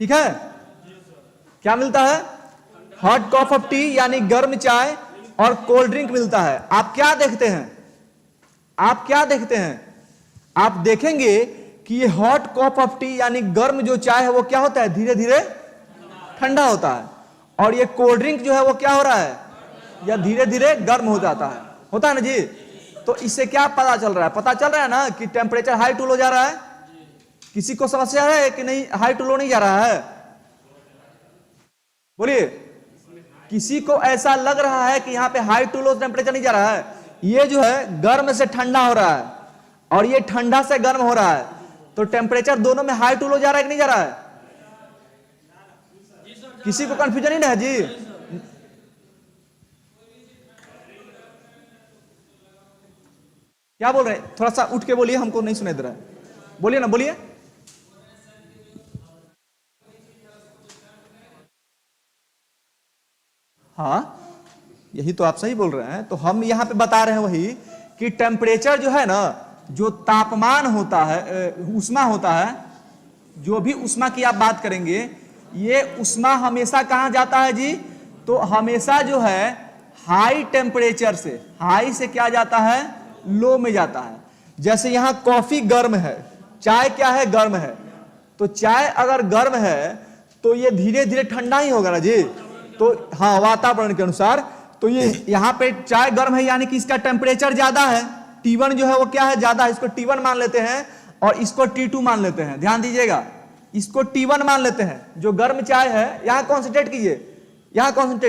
ठीक है। क्या मिलता है, हॉट कप ऑफ टी यानी गर्म चाय और कोल्ड ड्रिंक मिलता है। आप क्या देखते हैं, आप देखेंगे कि ये हॉट कप ऑफ टी यानी गर्म जो चाय है वो क्या होता है, धीरे धीरे ठंडा होता है, और ये कोल्ड ड्रिंक जो है वो क्या हो रहा है, या धीरे धीरे गर्म हो जाता है, होता है ना जी। तो इससे क्या पता चल रहा है ना कि टेम्परेचर हाई टू लो जा रहा है। किसी को समस्या है कि नहीं, हाई टू लो नहीं जा रहा है, बोलिए। किसी को ऐसा लग रहा है कि यहां पे हाई टू लो टेम्परेचर नहीं जा रहा है, ये जो है गर्म से ठंडा हो रहा है और ये ठंडा से गर्म हो रहा है, तो टेम्परेचर दोनों में हाई टू लो जा रहा है कि नहीं जा रहा है। किसी को कंफ्यूजन ही नहीं है जी। क्या बोल रहे हैं, थोड़ा सा उठ के बोलिए, हमको नहीं सुनाई दे रहा है, बोलिए ना, बोलिए। हाँ, यही तो आप सही बोल रहे हैं। तो हम यहां पे बता रहे हैं वही कि टेम्परेचर जो है ना, जो तापमान होता है, उष्मा होता है, जो भी उष्मा की आप बात करेंगे, ये उष्मा हमेशा कहां जाता है जी, तो हमेशा जो है हाई टेम्परेचर से, हाई से क्या जाता है, लो में जाता है। जैसे यहां कॉफी गर्म है, चाय क्या है, गर्म है, तो चाय अगर गर्म है तो ये धीरे धीरे ठंडा ही होगा ना जी। तो हाँ, वातावरण के अनुसार, तो ये यहां पे चाय गर्म है यानी कि इसका टेम्परेचर ज्यादा है, T1 जो है वो क्या है, ज्यादा है, इसको T1 मान लेते हैं और इसको T2 मान लेते हैं। ध्यान दीजिएगा, इसको T1 मान लेते हैं, जो गर्म चाय है, यहां कॉन्सेंट्रेट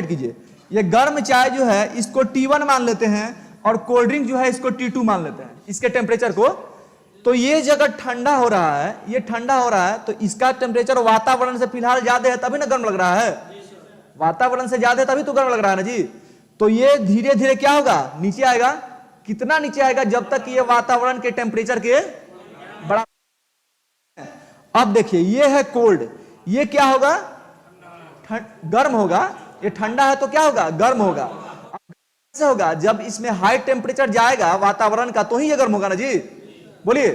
कीजिए, ये गर्म चाय जो है इसको T1 मान लेते हैं और कोल्ड ड्रिंक जो है इसको T2 मान लेते हैं, इसके टेम्परेचर को। तो ये जगह ठंडा हो रहा है, ये ठंडा हो रहा है, तो इसका टेम्परेचर वातावरण से फिलहाल ज्यादा है, तभी ना गर्म लग रहा है, वातावरण से ज्यादा है तभी तो गर्म लग रहा है ना जी। तो ये धीरे धीरे क्या होगा, नीचे आएगा। कितना नीचे आएगा, जब तक ये वातावरण के टेम्परेचर के बड़ा। अब देखिए, ये है कोल्ड, ये क्या होगा, गर्म होगा। ये ठंडा है तो क्या होगा, गर्म होगा। कैसे होगा, जब इसमें हाई टेम्परेचर जाएगा वातावरण का, तो ही ये गर्म होगा ना जी, बोलिए।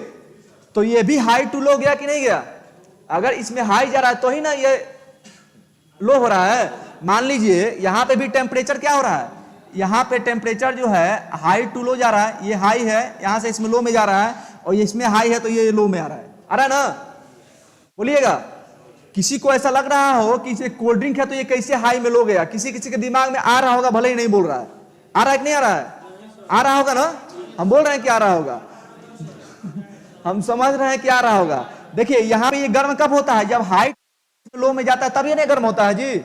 तो ये भी हाई टू लो गया कि नहीं गया, अगर इसमें हाई जा रहा है तो ही ना ये लो हो रहा है। मान लीजिए यहां पे भी टेम्परेचर क्या हो रहा है, यहां पे टेम्परेचर जो है हाई टू लो जा रहा है, ये हाई है, यहां से इसमें लो में जा रहा है, और ये इसमें हाई है तो ये लो में आ रहा है ना, बोलिएगा। किसी को ऐसा लग रहा हो कि ये कोल्ड ड्रिंक है तो ये कैसे हाई में लो गया, किसी किसी के दिमाग में आ रहा होगा, भले ही नहीं बोल रहा है, आ रहा है कि नहीं आ रहा है, आ रहा होगा ना, हम बोल रहे हैं कि आ रहा होगा हम समझ रहे हैं कि आ रहा होगा। देखिए यहां पे ये गर्म कब होता है, जब हाई लो में जाता है तब ये नहीं गर्म होता है जी,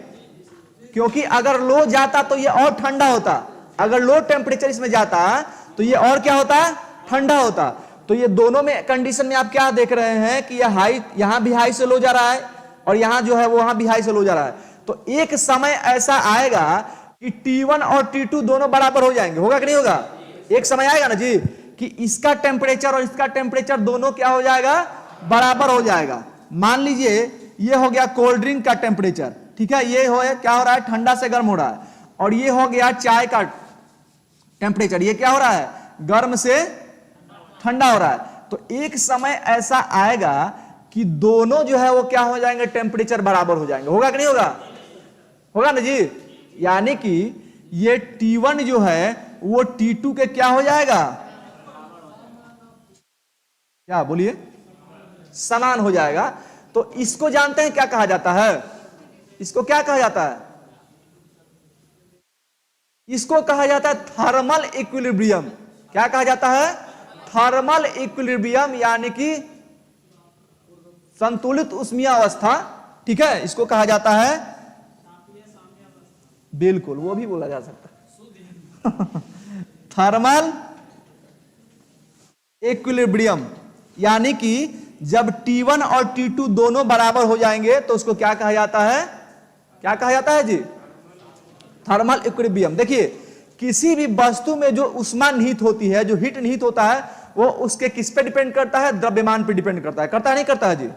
क्योंकि अगर लो जाता तो ये और ठंडा होता, अगर लो टेम्परेचर इसमें जाता तो ये और क्या होता, ठंडा होता। तो ये दोनों में कंडीशन में आप क्या देख रहे हैं कि ये हाई, यहां भी हाई से लो जा रहा है और यहां जो है वहां भी हाई से लो जा रहा है। तो एक समय ऐसा आएगा कि T1 और T2 दोनों बराबर हो जाएंगे, होगा कि नहीं होगा, एक समय आएगा ना जी कि इसका टेम्परेचर और इसका टेम्परेचर दोनों क्या हो जाएगा, बराबर हो जाएगा। मान लीजिए ये हो गया कोल्ड ड्रिंक का टेम्परेचर, ठीक है, ये हो क्या हो रहा है, ठंडा से गर्म हो रहा है, और ये हो गया चाय का टेम्परेचर, ये क्या हो रहा है, गर्म से ठंडा हो रहा है। तो एक समय ऐसा आएगा कि दोनों जो है वो क्या हो जाएंगे, टेम्परेचर बराबर हो जाएंगे, होगा कि नहीं होगा, होगा ना जी। यानी कि ये T1 जो है वो T2 के क्या हो जाएगा, क्या बोलिए, समान हो जाएगा। तो इसको जानते हैं क्या कहा जाता है, इसको क्या कहा जाता है, इसको कहा जाता है थर्मल इक्विलिब्रियम। क्या कहा जाता है, थर्मल इक्विलिब्रियम, यानी कि संतुलित ऊष्मीय अवस्था, ठीक है, इसको कहा जाता है, बिल्कुल वो भी बोला जा सकता है थर्मल इक्विलिब्रियम, यानी कि जब T1 और T2 दोनों बराबर हो जाएंगे तो उसको क्या कहा जाता है? क्या कहा जाता है जी? Thermal equilibrium. देखिए, किसी भी वस्तु में जो ऊष्मा निहित होती है, जो हीट निहित होता है, वो उसके किस पे डिपेंड करता है? द्रव्यमान पे डिपेंड करता है। करता है नहीं करता है जी?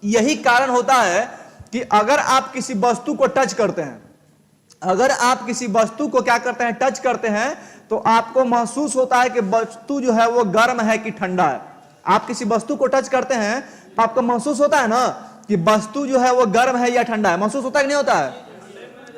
यही कारण होता है कि अगर आप किसी वस्तु को टच करते हैं, अगर आप किसी वस्तु को क्या करते हैं? टच करते हैं, तो आपको महसूस होता है कि वस्तु जो है वो गर्म है कि ठंडा है। आप किसी वस्तु को टच करते हैं तो आपको महसूस होता है ना कि वस्तु जो है वो गर्म है या ठंडा है? महसूस होता है कि नहीं होता है?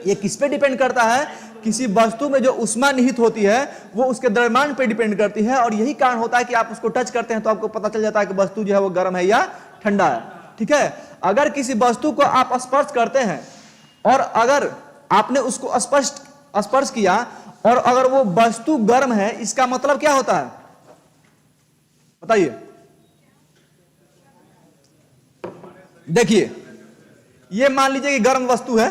ये किस पे डिपेंड करता है? किसी वस्तु में जो ऊष्मा निहित होती है वो उसके द्रव्यमान पे डिपेंड करती है, और यही कारण होता है कि आप उसको टच करते हैं तो आपको पता चल जाता है कि वस्तु जो है वो गर्म है या ठंडा है। ठीक है, अगर किसी वस्तु को आप स्पर्श करते हैं और अगर आपने उसको स्पर्श किया और अगर वो वस्तु गर्म है, इसका मतलब क्या होता है? बताइए। देखिए, ये मान लीजिए कि गर्म वस्तु है,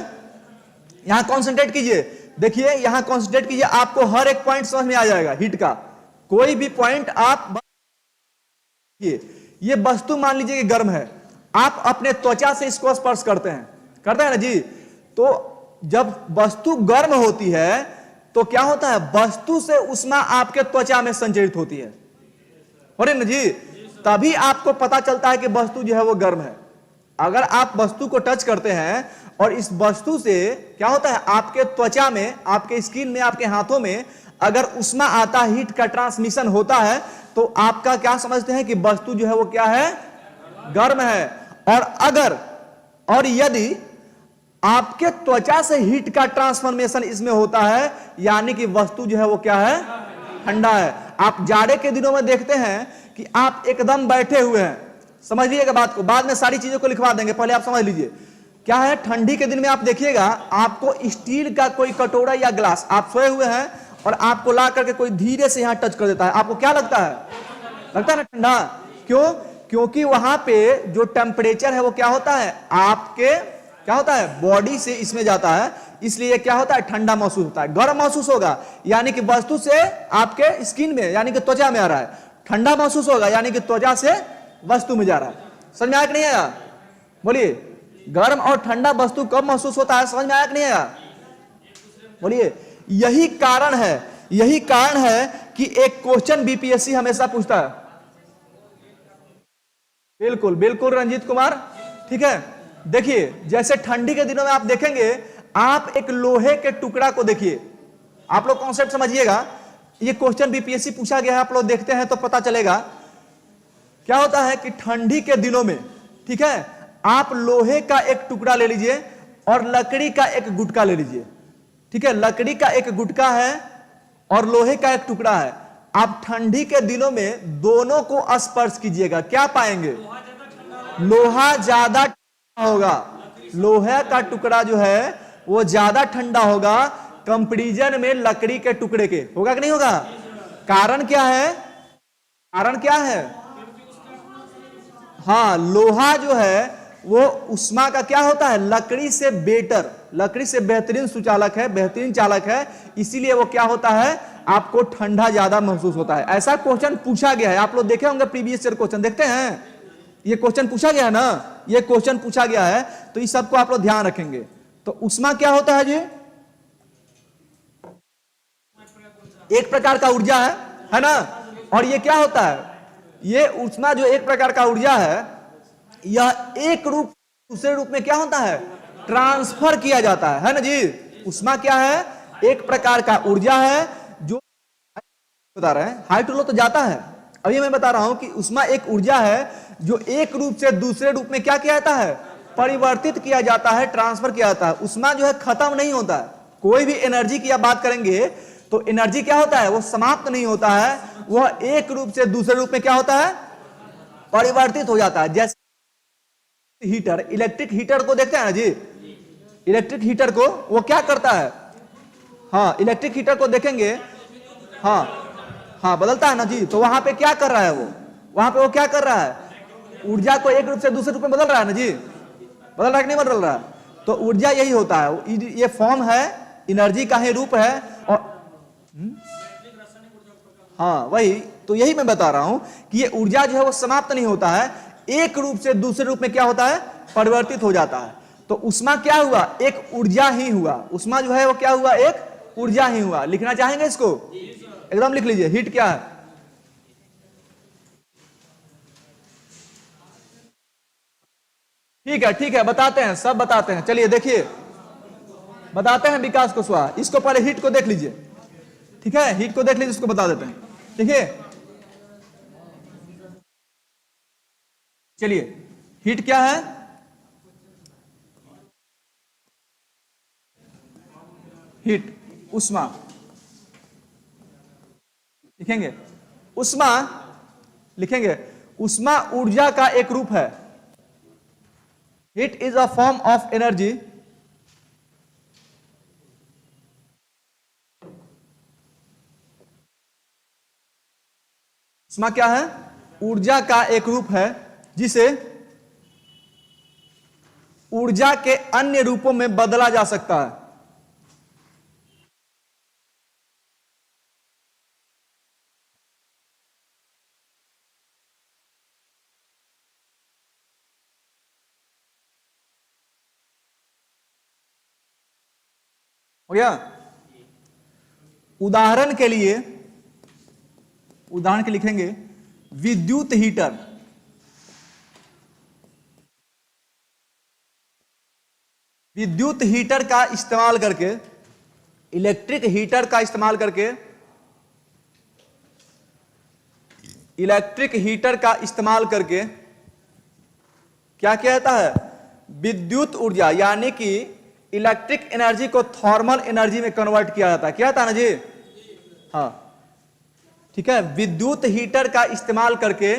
यहां कॉन्सेंट्रेट कीजिए। देखिए, यहां कॉन्सेंट्रेट कीजिए, आपको हर एक पॉइंट समझ में आ जाएगा हीट का। कोई भी पॉइंट आप, ये वस्तु मान लीजिए कि गर्म है, आप अपने त्वचा से इसको स्पर्श करते हैं ना जी? तो जब वस्तु गर्म होती है तो क्या होता है? वस्तु से ऊष्मा आपके त्वचा में संचरित होती है, हो रही ना जी? तभी आपको पता चलता है कि वस्तु जो है वो गर्म है। अगर आप वस्तु को टच करते हैं और इस वस्तु से क्या होता है? आपके त्वचा में, आपके स्किन में, आपके हाथों में अगर ऊष्मा आता है, हीट का ट्रांसमिशन होता है, तो आपका क्या समझते हैं कि वस्तु जो है वो क्या है? गर्म है। और यदि आपके त्वचा से हीट का ट्रांसफॉर्मेशन इसमें होता है, यानी कि वस्तु जो है वो क्या है? ठंडा है। आप जाड़े के दिनों में देखते हैं कि आप एकदम बैठे हुए हैं, समझ लीजिएगा बात को, बाद में सारी चीजों को लिखवा देंगे, पहले आप समझ लीजिए क्या है। ठंडी के दिन में आप देखिएगा, आपको स्टील का कोई कटोरा या ग्लास, आप सोए हुए हैं और आपको ला करके कोई धीरे से यहां टच कर देता है, आपको क्या लगता है? लगता है ना ठंडा। क्यों? क्योंकि वहां पे जो टेम्परेचर है वो क्या होता है? आपके क्या होता है? बॉडी से इसमें जाता है, इसलिए क्या होता है? ठंडा महसूस होता है। गर्म महसूस होगा यानी कि वस्तु से आपके स्किन में, यानी कि त्वचा में आ रहा है। ठंडा महसूस होगा यानी कि त्वचा से वस्तु में जा रहा है। समझ में आया कि नहीं आया? बोलिए, गर्म और ठंडा वस्तु कब महसूस होता है? समझ में आया कि नहीं आया? बोलिए। यही कारण है कि एक क्वेश्चन बीपीएससी हमेशा पूछता है। बिल्कुल बिल्कुल रंजीत कुमार, ठीक है। देखिए, जैसे ठंडी के दिनों में आप देखेंगे, आप एक लोहे के टुकड़ा को देखिए, आप लोग कॉन्सेप्ट समझिएगा। ये क्वेश्चन बीपीएससी पूछा गया है, आप लोग देखते हैं तो पता चलेगा। क्या होता है कि ठंडी के दिनों में, ठीक है, आप लोहे का एक टुकड़ा ले लीजिए और लकड़ी का एक गुटका ले लीजिए, ठीक है। लकड़ी का एक गुटका है और लोहे का एक टुकड़ा है। आप ठंडी के दिनों में दोनों को स्पर्श कीजिएगा, क्या पाएंगे? लोहा ज्यादा ठंडा होगा। लोहे का टुकड़ा जो है वो ज्यादा ठंडा होगा कंपैरिजन में लकड़ी के टुकड़े के। होगा कि नहीं होगा? कारण क्या है? कारण क्या है? हाँ, लोहा जो है वो उष्मा का क्या होता है? लकड़ी से बेटर, लकड़ी से बेहतरीन सुचालक है, बेहतरीन चालक है, इसीलिए वो क्या होता है? आपको ठंडा ज्यादा महसूस होता है। ऐसा क्वेश्चन पूछा गया है, आप लोग देखे होंगे प्रीवियस ईयर क्वेश्चन, देखते हैं ये क्वेश्चन पूछा गया है ना, ये क्वेश्चन पूछा गया है, तो इस सबको आप लोग ध्यान रखेंगे। तो उष्मा क्या होता है जी? एक प्रकार का ऊर्जा है ना। और ये क्या होता है? ये उष्मा जो एक प्रकार का ऊर्जा है, यह एक रूप दूसरे रूप में क्या होता है? ट्रांसफर किया जाता है ना जी। उष्मा क्या है? एक प्रकार का ऊर्जा है जो बता रहे हैं, हाई टू लो तो जाता है। अभी मैं बता रहा हूं कि उष्मा एक ऊर्जा है जो एक रूप से दूसरे रूप में क्या किया जाता है? परिवर्तित किया जाता है, ट्रांसफर किया जाता है। उष्मा जो है खत्म नहीं होता है। कोई भी एनर्जी की आप बात करेंगे तो एनर्जी क्या होता है? वो समाप्त नहीं होता है, वह एक रूप से दूसरे रूप में क्या होता है? परिवर्तित हो जाता है। जैसे हीटर, इलेक्ट्रिक हीटर को देखते हैं ना जी, इलेक्ट्रिक हीटर को वो क्या करता है? हाँ, इलेक्ट्रिक हीटर को देखेंगे, हाँ बदलता है ना जी। तो वहां पे क्या कर रहा है वो? वहां पे वो क्या कर रहा है? ऊर्जा को एक रूप से दूसरे रूप में बदल रहा है ना जी। बदल रहा है कि नहीं बदल रहा है? तो ऊर्जा यही होता है, ये फॉर्म है, एनर्जी का ही रूप है। और हाँ वही तो, यही मैं बता रहा हूं कि ये ऊर्जा जो है वो समाप्त नहीं होता है, एक रूप से दूसरे रूप में क्या होता है, परिवर्तित हो जाता है। तो उष्मा क्या हुआ, एक ऊर्जा ही हुआ, उष्मा जो है वो क्या हुआ, एक ऊर्जा ही हुआ। लिखना चाहेंगे इसको, एकदम लिख लीजिए। हीट क्या है, ठीक है बताते हैं, सब बताते हैं। चलिए देखिए बताते हैं विकास कुशवाहा, इसको पहले हीट को देख लीजिए, ठीक है, हीट को देख लीजिए, इसको बता देते हैं। देखिए चलिए, हीट क्या है, हीट उष्मा लिखेंगे, उष्मा लिखेंगे, उष्मा ऊर्जा का एक रूप है। Heat is a form of energy उष्मा क्या है, ऊर्जा का एक रूप है जिसे ऊर्जा के अन्य रूपों में बदला जा सकता है। हो गया। उदाहरण के लिए लिखेंगे विद्युत हीटर, विद्युत हीटर का इस्तेमाल करके, इलेक्ट्रिक हीटर का इस्तेमाल करके, इलेक्ट्रिक हीटर का इस्तेमाल करके क्या किया जाता है, विद्युत ऊर्जा यानी कि इलेक्ट्रिक एनर्जी को थर्मल एनर्जी में कन्वर्ट किया जाता है। क्या था ना जी, हाँ ठीक है, विद्युत हीटर का इस्तेमाल करके,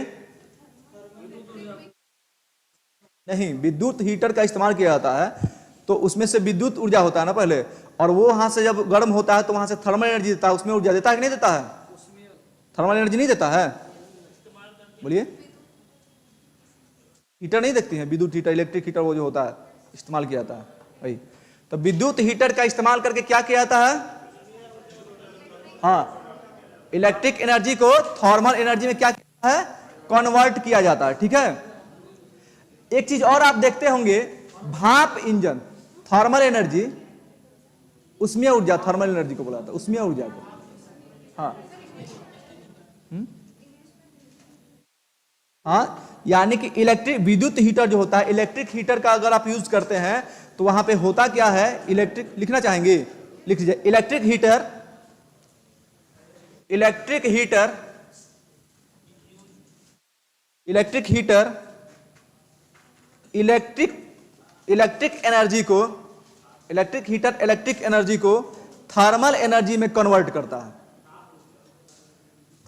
नहीं विद्युत हीटर का इस्तेमाल किया जाता है तो उसमें से विद्युत ऊर्जा होता है ना पहले, और वो वहां से जब गर्म होता है तो वहां से थर्मल एनर्जी देता है, उसमें ऊर्जा देता है कि नहीं देता है, थर्मल एनर्जी नहीं देता है, बोलिए। हीटर नहीं देखती हैं, विद्युत हीटर, इलेक्ट्रिक हीटर वो जो होता है इस्तेमाल किया जाता है भाई। तो विद्युत हीटर का इस्तेमाल करके क्या किया जाता है, हाँ इलेक्ट्रिक एनर्जी को थर्मल एनर्जी में क्या किया है, कन्वर्ट किया जाता है, ठीक है। एक चीज और आप देखते होंगे, भाप इंजन, थर्मल एनर्जी, उसमें ऊर्जा, थर्मल एनर्जी को बोला जाता है, उसमें ऊर्जा को, हाँ हाँ, यानी कि इलेक्ट्रिक विद्युत हीटर जो होता है, इलेक्ट्रिक हीटर का अगर आप यूज करते हैं तो वहां पे होता क्या है, इलेक्ट्रिक लिखना चाहेंगे, लिख लीजिए, electric heater, electric heater, electric heater electric energy को, इलेक्ट्रिक हीटर इलेक्ट्रिक एनर्जी को थर्मल एनर्जी में कन्वर्ट करता है,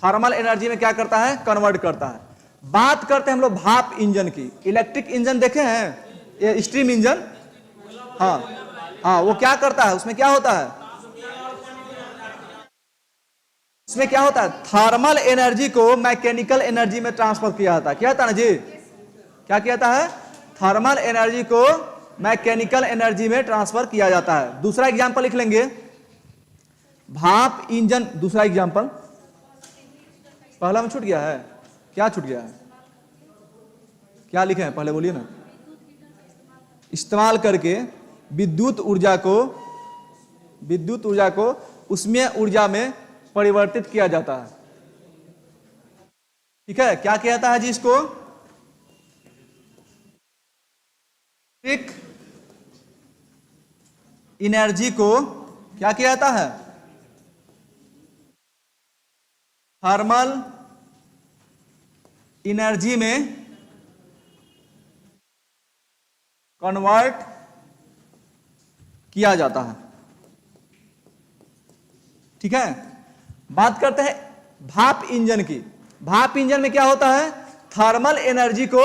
थर्मल एनर्जी में क्या करता है, कन्वर्ट करता है। बात करते हैं हम लोग भाप इंजन की। इलेक्ट्रिक इंजन देखे हैं, ये स्टीम इंजन, हाँ हाँ, वो क्या करता है, उसमें क्या होता है, उसमें क्या होता है, थर्मल एनर्जी को मैकेनिकल एनर्जी में ट्रांसफर किया जाता है। क्या होता है ना जी, क्या किया जाता है, थर्मल एनर्जी को मैकेनिकल एनर्जी में ट्रांसफर किया जाता है। दूसरा एग्जांपल लिख लेंगे, भाप इंजन, दूसरा एग्जांपल, पहला में छूट गया है, क्या छूट गया है, क्या लिखे हैं पहले बोलिए ना, इस्तेमाल करके विद्युत ऊर्जा को उसमें ऊर्जा में परिवर्तित किया जाता है, ठीक है। क्या किया जाता है जी, इसको इलेक्ट्रिक एनर्जी को क्या किया जाता है, थर्मल एनर्जी में कन्वर्ट किया जाता है, ठीक है। बात करते हैं भाप इंजन की। भाप इंजन में क्या होता है, थर्मल एनर्जी को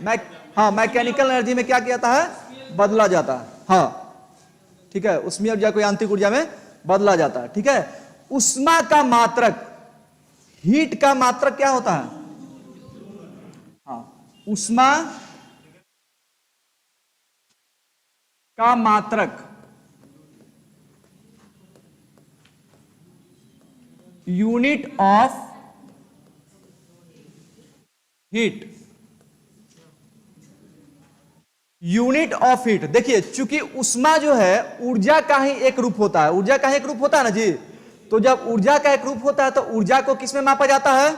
मैकेनिकल एनर्जी में क्या किया जाता है, बदला जाता है, हाँ ठीक है, उसमें ऊर्जा को यांत्रिक ऊर्जा में बदला जाता है, ठीक है। उष्मा का मात्रक, हीट का मात्रक क्या होता है, हाँ उष्मा का मात्रक, unit of heat, unit of heat. देखिए चूंकि उष्मा जो है ऊर्जा का ही एक रूप होता है, ऊर्जा का ही एक रूप होता है ना जी। तो जब ऊर्जा का एक रूप होता है तो ऊर्जा को किसमें मापा जाता है?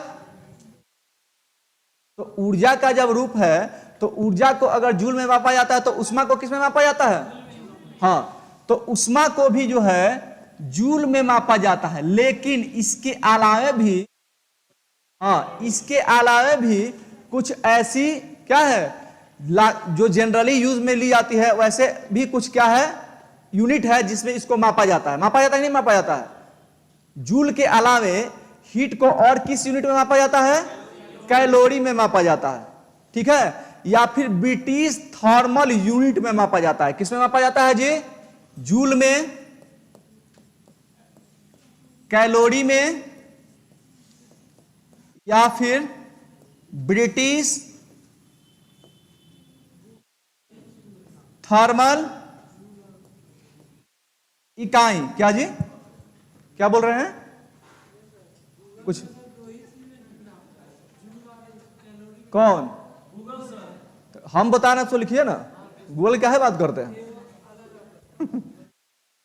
तो ऊर्जा का जब रूप है तो ऊर्जा को अगर जूल में मापा जाता है तो उष्मा को किसमें मापा जाता है? हाँ, तो उष्मा को भी जो है जूल में मापा जाता है। लेकिन इसके अलावे भी, हाँ इसके अलावे भी कुछ ऐसी क्या है जो जनरली यूज में ली जाती है, वैसे भी कुछ क्या है यूनिट है जिसमें इसको मापा जाता है। मापा जाता है नहीं मापा जाता है? जूल के अलावे हीट को और किस यूनिट में मापा जाता है? कैलोरी में मापा जाता है, ठीक है। या फिर ब्रिटिश थर्मल यूनिट में मापा जाता है। किसमें मापा जाता है जी? जूल में, कैलोरी में, या फिर ब्रिटिश थर्मल इकाई। क्या जी, क्या बोल रहे हैं? कुछ कौन? हम बताना तो लिखिए ना, गूगल क्या है बात करते हैं।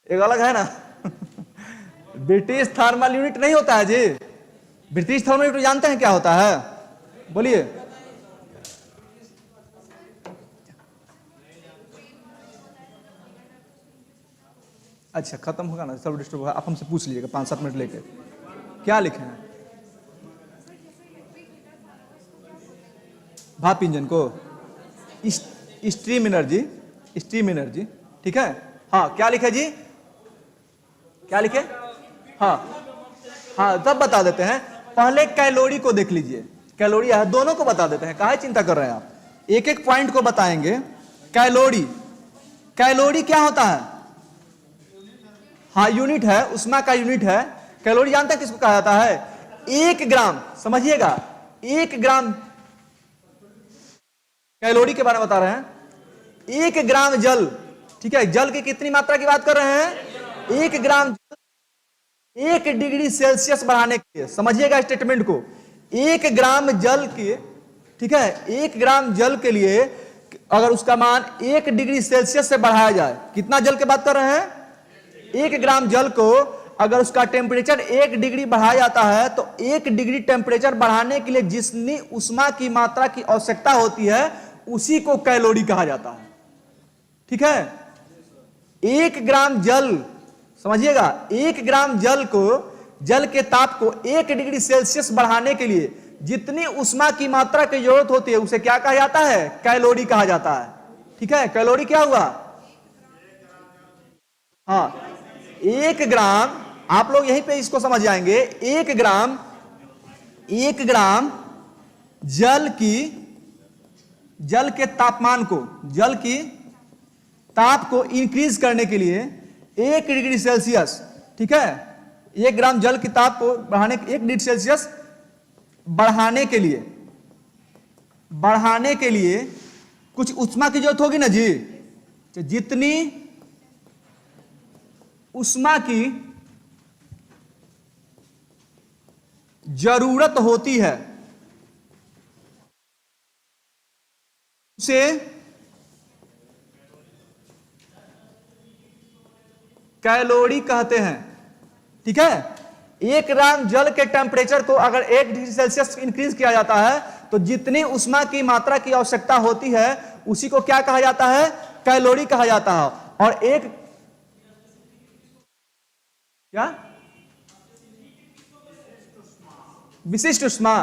एक अलग है ना। ब्रिटिश थर्मल यूनिट नहीं होता है जी। ब्रिटिश थर्मल यूनिट जानते हैं क्या होता है? बोलिए। अच्छा खत्म होगा ना, सब डिस्टर्ब होगा। आप हमसे पूछ लीजिएगा 5-7 मिनट लेके। क्या लिखे हैं? भाप इंजन को स्ट्रीम एनर्जी, स्ट्रीम एनर्जी, ठीक है। हाँ क्या लिखे जी? क्या लिखे? हाँ हाँ तब बता देते हैं। पहले कैलोरी को देख लीजिए, कैलोरी है, दोनों को बता देते हैं। काहे चिंता कर रहे हैं आप? एक एक पॉइंट को बताएंगे। कैलोरी, कैलोरी क्या होता है? हाँ यूनिट है, उष्मा का यूनिट है। कैलोरी जानते हैं किसको कहा जाता है? 1 ग्राम, समझिएगा 1 ग्राम कैलोरी के बारे में बता रहे हैं। 1 ग्राम जल, ठीक है, जल की कितनी मात्रा की बात कर रहे हैं? 1 ग्राम जल 1 डिग्री सेल्सियस बढ़ाने के लिए, समझिएगा स्टेटमेंट को। 1 ग्राम जल के, ठीक है, 1 ग्राम जल के लिए अगर उसका मान 1 डिग्री सेल्सियस से बढ़ाया जाए, कितना जल की बात कर रहे हैं? 1 ग्राम जल को अगर उसका टेम्परेचर 1 डिग्री बढ़ाया जाता है तो 1 डिग्री टेम्परेचर बढ़ाने के लिए जितनी उष्मा की मात्रा की आवश्यकता होती है उसी को कैलोरी कहा जाता है, ठीक है। 1 ग्राम जल, समझिएगा 1 ग्राम जल को, जल के ताप को 1 डिग्री सेल्सियस बढ़ाने के लिए जितनी उष्मा की मात्रा की जरूरत होती है उसे क्या कहा जाता है? कैलोरी कहा जाता है, ठीक है। कैलोरी क्या हुआ? हाँ 1 ग्राम, आप लोग यहीं पे इसको समझ जाएंगे। 1 ग्राम, 1 ग्राम जल की, जल के तापमान को, जल की ताप को इंक्रीज करने के लिए 1 डिग्री सेल्सियस, ठीक है, 1 ग्राम जल की ताप को बढ़ाने, 1 डिग्री सेल्सियस बढ़ाने के लिए कुछ उष्मा की जरूरत होगी ना जी। तो जितनी उष्मा की जरूरत होती है उसे कैलोरी कहते हैं, ठीक है। 1 ग्राम जल के टेम्परेचर को अगर 1 डिग्री सेल्सियस इंक्रीज किया जाता है तो जितनी उष्मा की मात्रा की आवश्यकता होती है उसी को क्या कहा जाता है? कैलोरी कहा जाता है। और एक क्या? विशिष्ट उष्मा,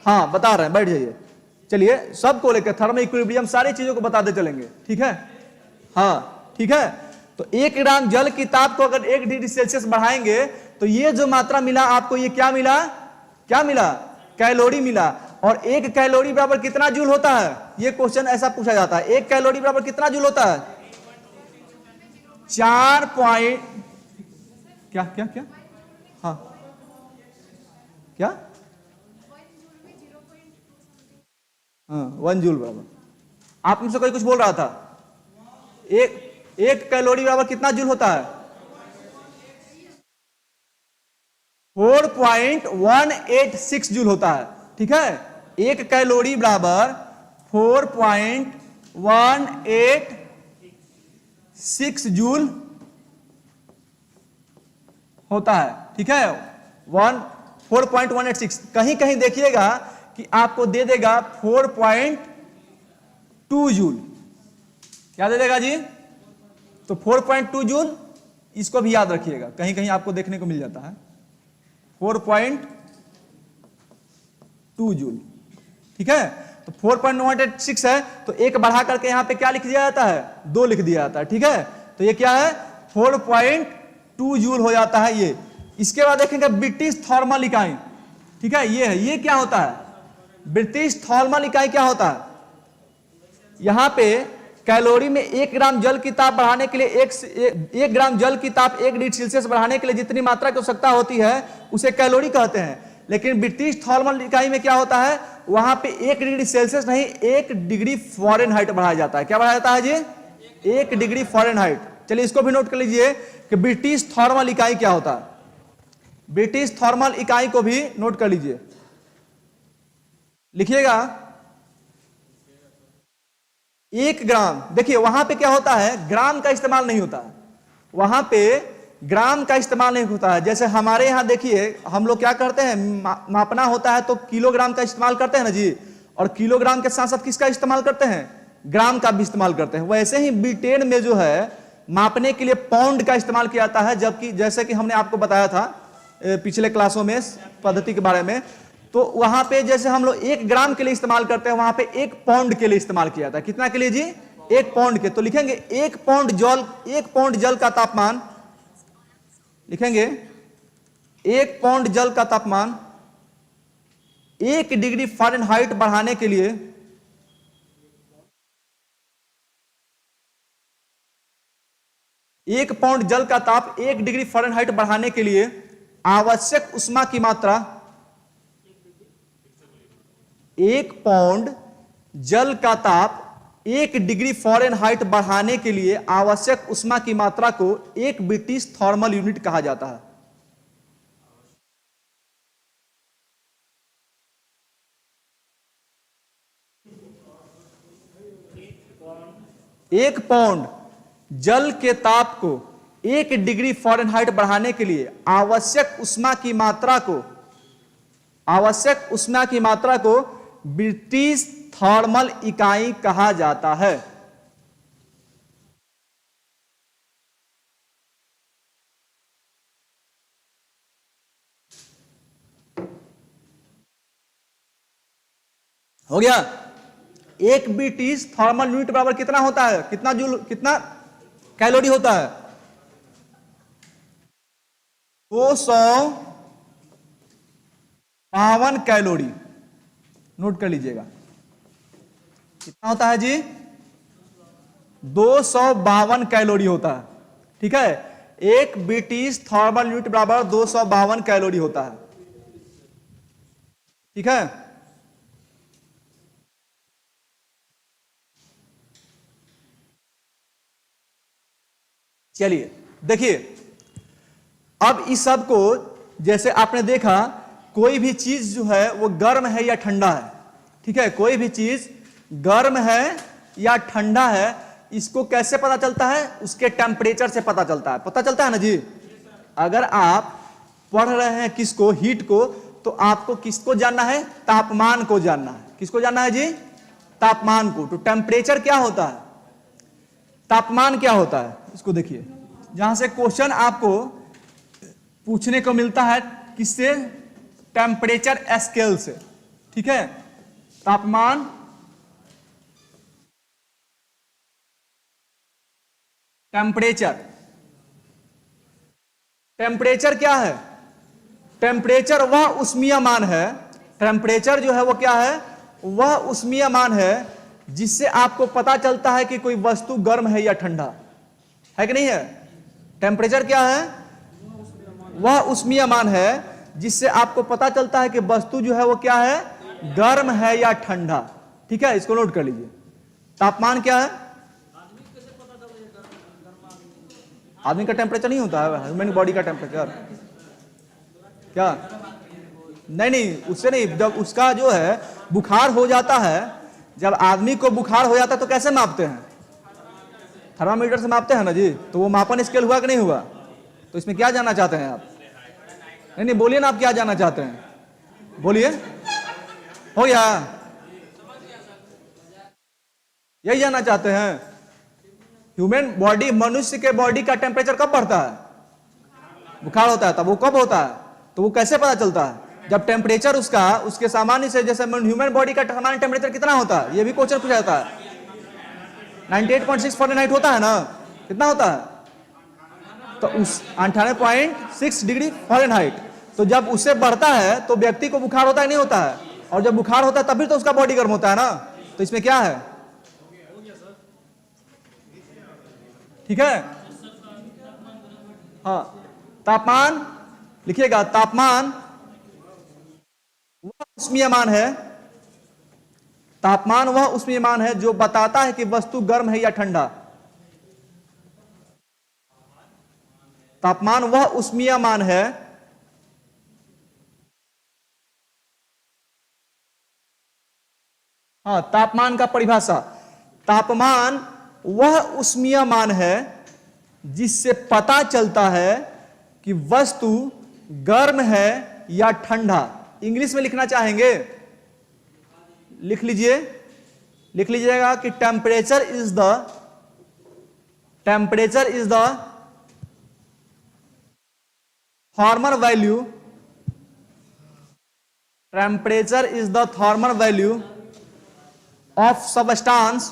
हाँ बता रहे हैं, बैठ जाइए। चलिए सबको लेकर थर्मल इक्विलिब्रियम सारी चीजों को बताते चलेंगे, ठीक है। हाँ ठीक है। तो 1 ग्राम जल की ताप को अगर 1 डिग्री सेल्सियस बढ़ाएंगे तो ये जो मात्रा मिला आपको, ये क्या मिला? क्या मिला? कैलोरी मिला। और 1 कैलोरी बराबर कितना जूल होता है? ये क्वेश्चन ऐसा पूछा जाता है, 1 कैलोरी बराबर कितना जूल होता है? 4 पॉइंट क्या क्या क्या? हाँ क्या? हाँ 1 जूल बराबर। आप मुझसे कोई कुछ बोल रहा था। एक कैलोरी बराबर कितना जूल होता है? 4.186 जूल होता है। ठीक है, एक कैलोरी बराबर 4.186 जूल होता है। ठीक है, 4.186। कहीं कहीं देखिएगा कि आपको दे देगा 4.2 जूल। क्या दे देगा जी? तो 4.2 जूल, इसको भी याद रखिएगा, कहीं कहीं आपको देखने को मिल जाता है 4.2 जूल। ठीक है, तो 4.186 है, तो एक बढ़ा करके यहां पे क्या लिख दिया जाता है? 2 लिख दिया जाता है। ठीक है, तो ये क्या है? 4.2 जूल हो जाता है ये। इसके बाद देखेंगे ब्रिटिश थर्मल इकाई। ठीक है, ये है, ये क्या होता है? ब्रिटिश थर्मल इकाई क्या होता है? यहां पे कैलोरी में 1 ग्राम जल की ताप बढ़ाने के लिए एक ग्राम जल की ताप 1 डिग्री सेल्सियस बढ़ाने के लिए जितनी मात्रा की आवश्यकता होती है उसे कैलोरी कहते हैं। लेकिन ब्रिटिश थर्मल इकाई में क्या होता है? वहां पे 1 डिग्री सेल्सियस नहीं, 1 डिग्री फ़ारेनहाइट बढ़ाया जाता है। क्या बढ़ाया जाता है जी? 1 डिग्री फ़ारेनहाइट। चलिए इसको भी नोट कर लीजिए कि ब्रिटिश थर्मल इकाई क्या होता है। ब्रिटिश थर्मल इकाई को भी नोट कर लीजिए, लिखिएगा 1 ग्राम। देखिए वहां पे क्या होता है? ग्राम का इस्तेमाल नहीं होता है, वहां पे ग्राम का इस्तेमाल नहीं होता है। जैसे हमारे यहां देखिए हम लोग क्या करते हैं, मापना होता है तो किलोग्राम का इस्तेमाल करते हैं ना जी, और किलोग्राम के साथ साथ किसका इस्तेमाल करते हैं? ग्राम का भी इस्तेमाल करते हैं। वैसे ही ब्रिटेन में जो है मापने के लिए पाउंड का इस्तेमाल किया जाता है, जबकि जैसे कि हमने आपको बताया था पिछले क्लासों में पद्धति के बारे में, तो वहां पे जैसे हम लोग 1 ग्राम के लिए इस्तेमाल करते हैं, वहां पे 1 पाउंड के लिए इस्तेमाल किया जाता है। कितना के लिए जी? 1 पाउंड के। तो लिखेंगे 1 पाउंड जल का तापमान, लिखेंगे 1 पाउंड जल का तापमान 1 डिग्री फ़ारेनहाइट बढ़ाने के लिए 1 पाउंड जल का ताप 1 डिग्री फ़ारेनहाइट बढ़ाने के लिए आवश्यक उष्मा की मात्रा, 1 पाउंड जल का ताप 1 डिग्री फ़ारेनहाइट बढ़ाने के लिए आवश्यक उष्मा की मात्रा को 1 ब्रिटिश थर्मल यूनिट कहा जाता है। एक पाउंड जल के ताप को 1 डिग्री फ़ारेनहाइट बढ़ाने के लिए आवश्यक उष्मा की मात्रा को ब्रिटिश थर्मल इकाई कहा जाता है। हो गया? 1 ब्रिटिश थर्मल यूनिट बराबर कितना होता है? कितना जूल, कितना कैलोरी होता है? 252 कैलोरी। नोट कर लीजिएगा, कितना होता है जी? 252 कैलोरी होता है। ठीक है, 1 ब्रिटिश थर्मल यूनिट बराबर 252 कैलोरी होता है। ठीक है, चलिए देखिए, अब इस सब को जैसे आपने देखा, कोई भी चीज जो है वो गर्म है या ठंडा है। ठीक है, कोई भी चीज गर्म है या ठंडा है, इसको कैसे पता चलता है? उसके टेम्परेचर से पता चलता है। पता चलता है ना जी? अगर आप पढ़ रहे हैं किसको, हीट को, तो आपको किसको जानना है? तापमान को जानना है। किसको जानना है जी? तापमान को। तो टेम्परेचर क्या होता है, तापमान क्या होता है, इसको देखिए। जहां से क्वेश्चन आपको पूछने को मिलता है किससे? टेम्परेचर स्केल से। ठीक है, तापमान, टेम्परेचर। टेम्परेचर क्या है? टेम्परेचर वह उष्मीय मान है, टेम्परेचर जो है वो क्या है? वह उष्मीय मान है जिससे आपको पता चलता है कि कोई वस्तु गर्म है या ठंडा है कि नहीं है। टेम्परेचर क्या है? वह उष्मीय मान है जिससे आपको पता चलता है कि वस्तु जो है वो क्या है? गर्म है या ठंडा। ठीक है, इसको नोट कर लीजिए। तापमान क्या है? आदमी का टेम्परेचर नहीं होता है, ह्यूमन बॉडी का टेम्परेचर। क्या? नहीं नहीं, उससे नहीं। जब उसका जो है बुखार हो जाता है, जब आदमी को बुखार हो जाता है तो कैसे मापते हैं? थर्मामीटर से मापते हैं ना जी। तो वो मापन स्केल हुआ कि नहीं हुआ? तो इसमें क्या जानना चाहते हैं आप? नहीं नहीं, बोलिए ना, आप क्या जानना चाहते हैं, बोलिए। हो गया? यही जानना चाहते हैं? ह्यूमन बॉडी, मनुष्य के बॉडी का टेम्परेचर कब बढ़ता है? बुखार होता है। तब वो कब होता है? तो वो कैसे पता चलता है? जब टेम्परेचर उसका उसके सामान्य से, जैसे ह्यूमन बॉडी का सामान्य टेम्परेचर कितना होता है, ये भी क्वेश्चन पूछा जाता है। 98.6 फ़ारेनहाइट होता है ना? कितना होता है? तो उस 98.6 डिग्री फ़ारेनहाइट। तो जब उससे बढ़ता है तो व्यक्ति को बुखार होता है नहीं होता है? और जब बुखार होता है तभी तो उसका बॉडी गर्म होता है ना। तो इसमें क्या है? ठीक है। हाँ, तापमान लिखिएगा। तापमान वह उष्मीयमान है, तापमान वह उष्मीयमान है जो बताता है कि वस्तु गर्म है या ठंडा। तापमान वह उष्मीयमान है हाँ, तापमान का परिभाषा, तापमान वह उष्मीयमान है जिससे पता चलता है कि वस्तु गर्म है या ठंडा। इंग्लिश में लिखना चाहेंगे? लिख लीजिए, लिख लीजिएगा कि temperature is the thermal value, temperature is the thermal value of substance,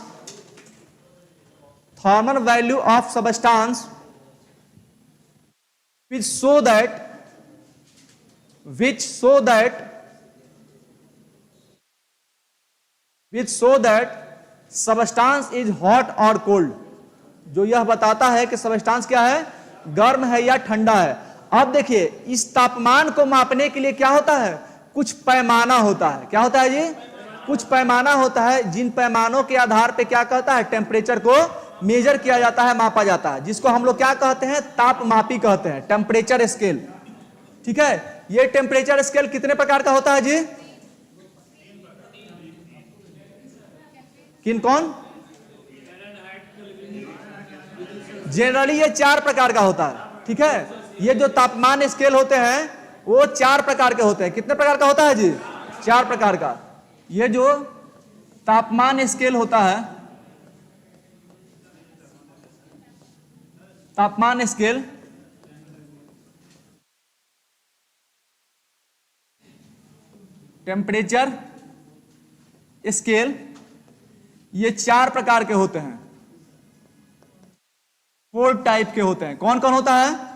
thermal value of substance which so that substance is hot or cold, जो यह बताता है कि सबस्टांस क्या है, गर्म है या ठंडा है। अब देखिए, इस तापमान को मापने के लिए क्या होता है? कुछ पैमाना होता है। क्या होता है जी? कुछ पैमाना होता है, जिन पैमानों के आधार पे क्या कहता है, टेम्परेचर को मेजर किया जाता है, मापा जाता है, जिसको हम लोग क्या कहते हैं, तापमापी कहते हैं, टेम्परेचर स्केल। ठीक है। ये टेम्परेचर स्केल कितने प्रकार का होता है जी? किन कौन? जनरली ये 4 प्रकार का होता है। ठीक है। ये जो तापमान स्केल होते हैं वो 4 प्रकार के होते हैं। कितने प्रकार का होता है जी? 4 प्रकार का। ये जो तापमान स्केल होता है, तापमान स्केल, टेम्परेचर स्केल, ये 4 प्रकार के होते हैं, 4 टाइप के होते हैं। कौन कौन होता है?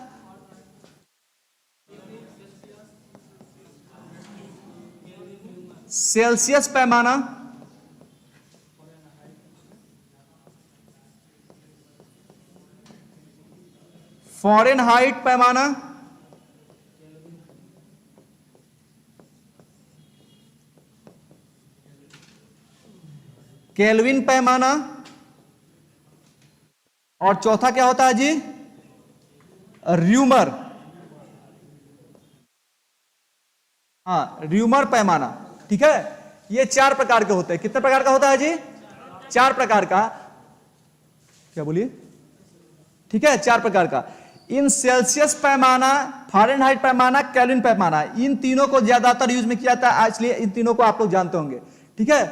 सेल्सियस पैमाना, फ़ारेनहाइट पैमाना, केल्विन पैमाना, और चौथा क्या होता है जी? र्यूमर। हाँ, र्यूमर पैमाना। ठीक है। ये 4 प्रकार के होते हैं। कितने प्रकार का होता है जी? 4 प्रकार का। क्या बोलिए? ठीक है, 4 प्रकार का। इन सेल्सियस पैमाना, फ़ारेनहाइट पैमाना, केल्विन पैमाना, इन तीनों को ज्यादातर यूज में किया जाता है, इसलिए इन तीनों को आप लोग जानते होंगे। ठीक है।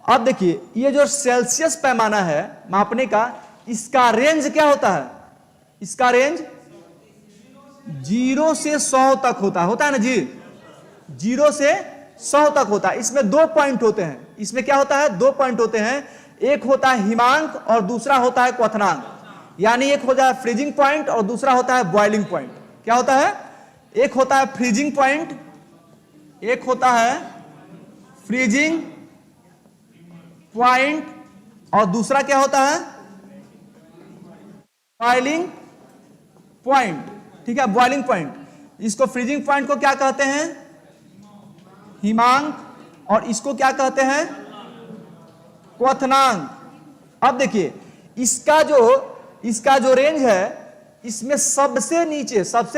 अब देखिए, ये जो सेल्सियस पैमाना है मापने का, इसका रेंज क्या होता है? इसका रेंज 0 से 100 तक होता है ना जी? 0 से 100 तक होता है। इसमें 2 पॉइंट होते हैं। इसमें क्या होता है? 2 पॉइंट होते हैं। एक होता है हिमांक और दूसरा होता है क्वथनांक। यानी एक होता है फ्रीजिंग पॉइंट और दूसरा होता है बॉइलिंग पॉइंट। क्या होता है? एक होता है फ्रीजिंग पॉइंट, एक होता है फ्रीजिंग पॉइंट, और दूसरा क्या होता है? Boiling point. ठीक है, बॉइलिंग पॉइंट। इसको फ्रीजिंग पॉइंट को क्या कहते हैं? हिमांक, और इसको क्या कहते हैं? क्वथनांक। अब देखिए, इसका जो रेंज है, इसमें सबसे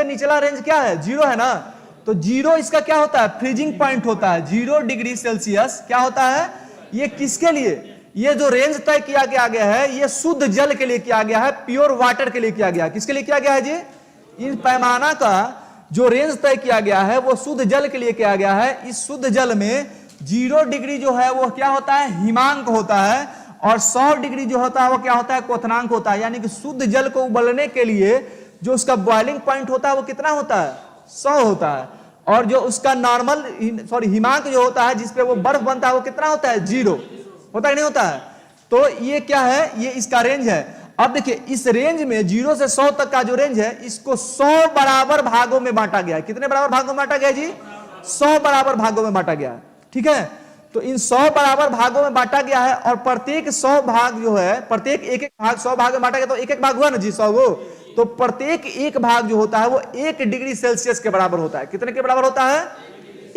निचला रेंज क्या है? 0 है ना? तो 0 इसका क्या होता है, फ्रीजिंग पॉइंट होता है। 0 डिग्री सेल्सियस क्या होता है, ये किसके लिए, ये जो रेंज तय किया गया है ये शुद्ध जल के लिए किया गया है, प्योर वाटर के लिए किया गया है। किसके लिए किया गया है जी, इन पैमाना का जो रेंज तय किया गया है वो शुद्ध जल के लिए किया गया है। इस शुद्ध जल में 0 डिग्री जो है वो क्या होता है, हिमांक होता है, और 100 डिग्री जो होता है वो क्या होता है, क्वथनांक होता है। यानी कि शुद्ध जल को उबलने के लिए जो उसका बॉइलिंग पॉइंट होता है वो कितना होता है, 100 होता है, और जो उसका नॉर्मल हिमांक जो होता है जिसपे वो बर्फ बनता है वो कितना होता है, 0 होता है, नहीं होता है। तो ये क्या है, ये इसका रेंज है। अब देखिए इस रेंज में 0 से 100 तक का जो रेंज है इसको 100 बराबर भागों में बांटा गया है। कितने बराबर भागों में बांटा गया जी, 100 बराबर भागों में बांटा गया है। ठीक है, तो इन 100 बराबर भागों में बांटा गया है, और प्रत्येक 100 भाग जो है, प्रत्येक एक एक भाग 100 भाग में बांटा गया, तो एक एक भाग हुआ ना जी 100 वो, तो प्रत्येक एक भाग जो होता है वो 1 डिग्री सेल्सियस के बराबर होता है। कितने के बराबर होता है,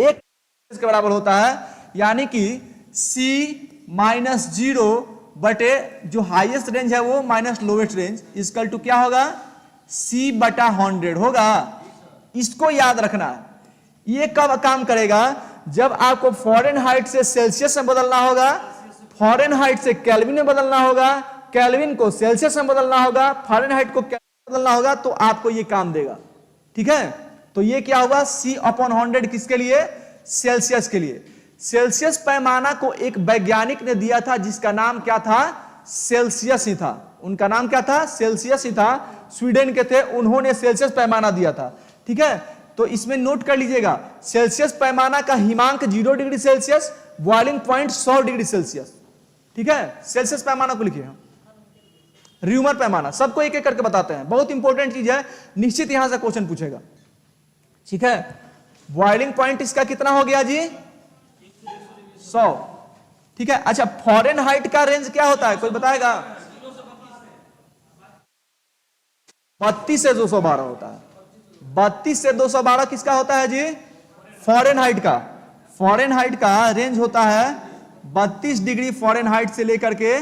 1 के बराबर होता है। यानी कि C-0 बटे जो हाईएस्ट रेंज है वो minus lowest range equal to क्या होगा, C/100 होगा। इसको याद रखना है। ये कब काम करेगा, जब आपको फ़ारेनहाइट से सेल्सियस में बदलना होगा, फ़ारेनहाइट से केल्विन में बदलना होगा, केल्विन को सेल्सियस में बदलना होगा, फ़ारेनहाइट को केल्विन में बदलना होगा, तो आपको ये काम देगा। ठीक है, तो ये क्या होगा, C/100 किसके लिए, सेल्सियस के लिए। सेल्सियस पैमाना को एक वैज्ञानिक ने दिया था जिसका नाम क्या था, सेल्सियस ही था। उनका नाम क्या था, सेल्सियस ही था, स्वीडन के थे, उन्होंने सेल्सियस पैमाना दिया था। ठीक है, तो इसमें नोट कर लीजिएगा, सेल्सियस पैमाना का हिमांक 0 degree Celsius, boiling point 100 degree Celsius. ठीक है, सेल्सियस पैमाना को लिखिए। र्यूमर पैमाना सबको एक एक करके बताते हैं, बहुत इंपॉर्टेंट चीज है, निश्चित यहां से क्वेश्चन पूछेगा। ठीक है, बॉइलिंग पॉइंट इसका कितना हो गया जी, 100। ठीक है, अच्छा फ़ारेनहाइट का रेंज क्या होता है, कोई बताएगा, 32 से 212 होता है। 32 से 212 किसका होता है जी, फ़ारेनहाइट का। फ़ारेनहाइट का रेंज होता है 32 डिग्री फ़ारेनहाइट से लेकर के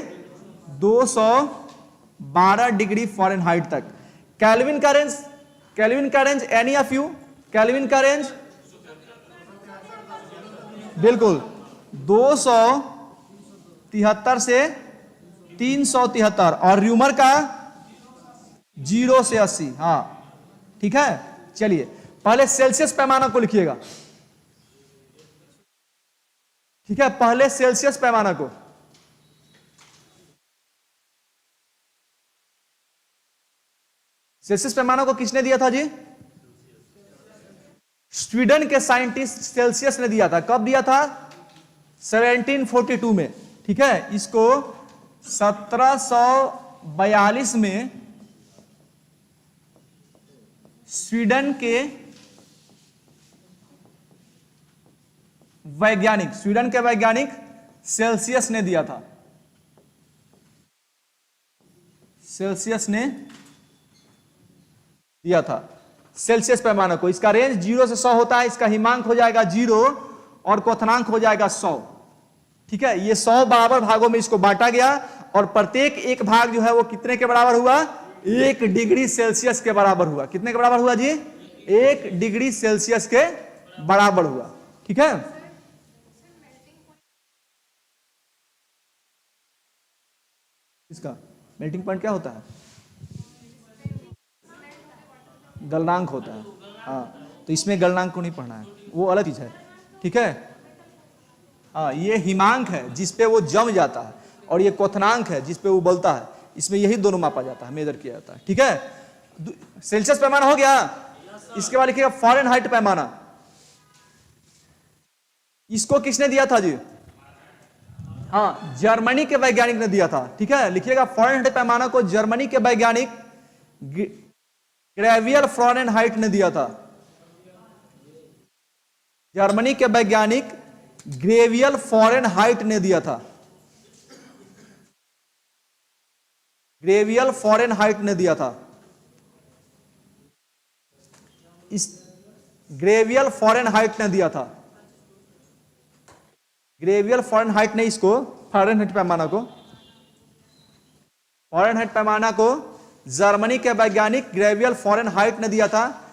212 डिग्री फ़ारेनहाइट तक। केल्विन का रेंज, केल्विन का range any of you, kelvin का रेंज बिल्कुल 273 से 373, और र्यूमर का 0 से 80। हाँ ठीक है, चलिए पहले सेल्सियस पैमाना को लिखिएगा। ठीक है, पहले सेल्सियस पैमाना को, सेल्सियस पैमाना को किसने दिया था जी, स्वीडन के साइंटिस्ट सेल्सियस ने दिया था। कब दिया था, 1742 में। ठीक है, इसको 1742 में स्वीडन के वैज्ञानिक सेल्सियस ने दिया था। सेल्सियस ने दिया था सेल्सियस पैमाना को। इसका रेंज 0 से 100 होता है, इसका हिमांक हो जाएगा 0 और क्वथनांक हो जाएगा 100। ठीक है, ये 100 बराबर भागों में इसको बांटा गया, और प्रत्येक एक भाग जो है वो कितने के बराबर हुआ, 1 डिग्री सेल्सियस के बराबर हुआ। कितने के बराबर हुआ जी, 1 डिग्री सेल्सियस के बराबर हुआ। ठीक है, इसका मेल्टिंग पॉइंट क्या होता है, गलनांक होता है। हाँ, तो इसमें गलनांक को नहीं पढ़ना है, वो अलग चीज है। ठीक है, हाँ ये हिमांक है जिसपे वो जम जाता है, और ये क्वथनांक है जिसपे वो उबलता है। इसमें यही दोनों मापा जाता है, मेजर किया जाता है। ठीक है, सेल्सियस पैमाना हो गया। इसके बाद लिखिएगा फ़ारेनहाइट पैमाना। इसको किसने दिया था जी, हाँ जर्मनी के वैज्ञानिक ने दिया था। ठीक है, लिखिएगा फ़ारेनहाइट पैमाना को जर्मनी के वैज्ञानिक ग्रेवियल फ़ारेनहाइट ने दिया था। जर्मनी के वैज्ञानिक ग्रेवियल फ़ारेनहाइट ने दिया था। ग्रेवियल फ़ारेनहाइट ने दिया था। इस ग्रेवियल फ़ारेनहाइट ने दिया था। ग्रेवियल फ़ारेनहाइट ने इसको, फ़ारेनहाइट पैमाना को जर्मनी के वैज्ञानिक ग्रेवियल फ़ारेनहाइट ने दिया था।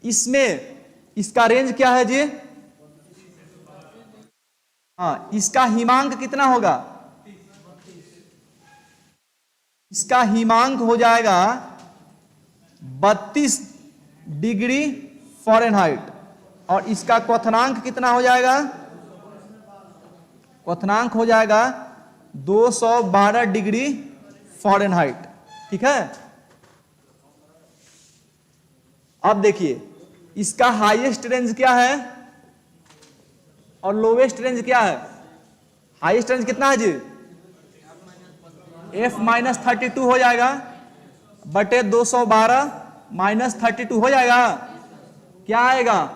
इसमें इसका रेंज क्या है जी? हाँ, इसका हिमांक कितना होगा? इसका हिमांक हो जाएगा 32 डिग्री फ़ारेनहाइट और इसका क्वथनांक कितना हो जाएगा? क्वथनांक हो जाएगा 212 डिग्री फ़ारेनहाइट। ठीक है, अब देखिए इसका हाईएस्ट रेंज क्या है और लोवेस्ट रेंज क्या है? हाईएस्ट रेंज कितना है जी? F-32 हो जाएगा बटे 212 माइनस 32 हो जाएगा। क्या आएगा?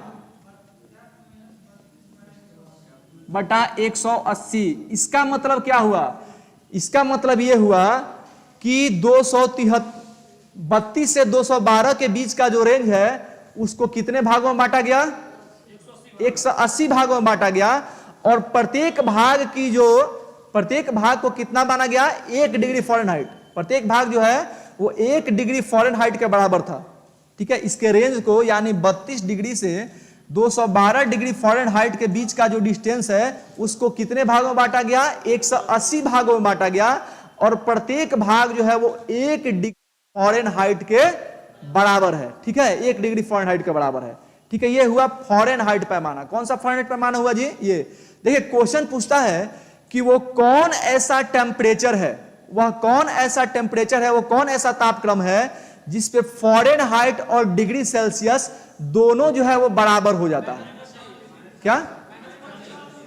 बटा 180। इसका मतलब क्या हुआ? इसका मतलब यह हुआ कि 32 से 212 के बीच का जो रेंज है उसको कितने भागों में बांटा गया? 180 भागों में बांटा गया और प्रत्येक भाग को कितना माना गया? 1 डिग्री फ़ारेनहाइट। प्रत्येक भाग जो है वो 1 डिग्री फ़ारेनहाइट के बराबर था। ठीक है, इसके रेंज को यानी 32 डिग्री से 212 डिग्री फ़ारेनहाइट के बीच का जो डिस्टेंस है उसको कितने भागों में बांटा गया? 180 भागों में बांटा गया और प्रत्येक भाग जो है वो 1 डिग्री फ़ारेनहाइट के बराबर है। ठीक है, 1 डिग्री फ़ारेनहाइट के बराबर है। ठीक है, ये हुआ फ़ारेनहाइट पैमाना। कौन सा फ़ारेनहाइट पैमाना हुआ जी? ये देखिए क्वेश्चन पूछता है कि वो कौन ऐसा टेम्परेचर है, वह कौन ऐसा टेम्परेचर है, वो कौन ऐसा तापक्रम है जिसपे फ़ारेनहाइट और डिग्री सेल्सियस दोनों जो है वो बराबर हो जाता है। क्या?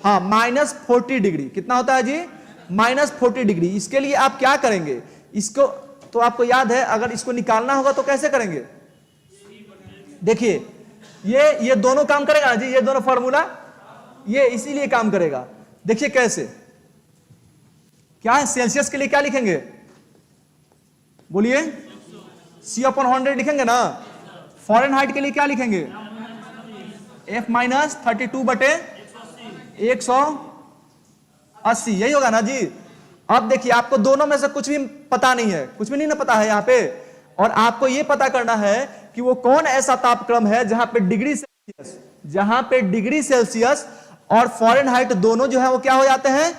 हाँ, -40 डिग्री। कितना होता है जी? -40 डिग्री। इसके लिए आप क्या करेंगे? इसको तो आपको याद है, अगर इसको निकालना होगा तो कैसे करेंगे? देखिए ये दोनों काम करेगा ना जी, ये दोनों फॉर्मूला ये इसीलिए काम करेगा। देखिए कैसे, क्या है? सेल्सियस के लिए क्या लिखेंगे? बोलिए, C/100 लिखेंगे ना। फ़ारेनहाइट के लिए क्या लिखेंगे? F-32 बटे 180। यही होगा ना जी। अब देखिए आपको दोनों में से कुछ भी पता नहीं है, कुछ भी नहीं ना पता है यहां पे, और आपको यह पता करना है कि वो कौन ऐसा तापक्रम है जहां पे डिग्री सेल्सियस और फ़ारेनहाइट दोनों जो है वो क्या हो जाते हैं?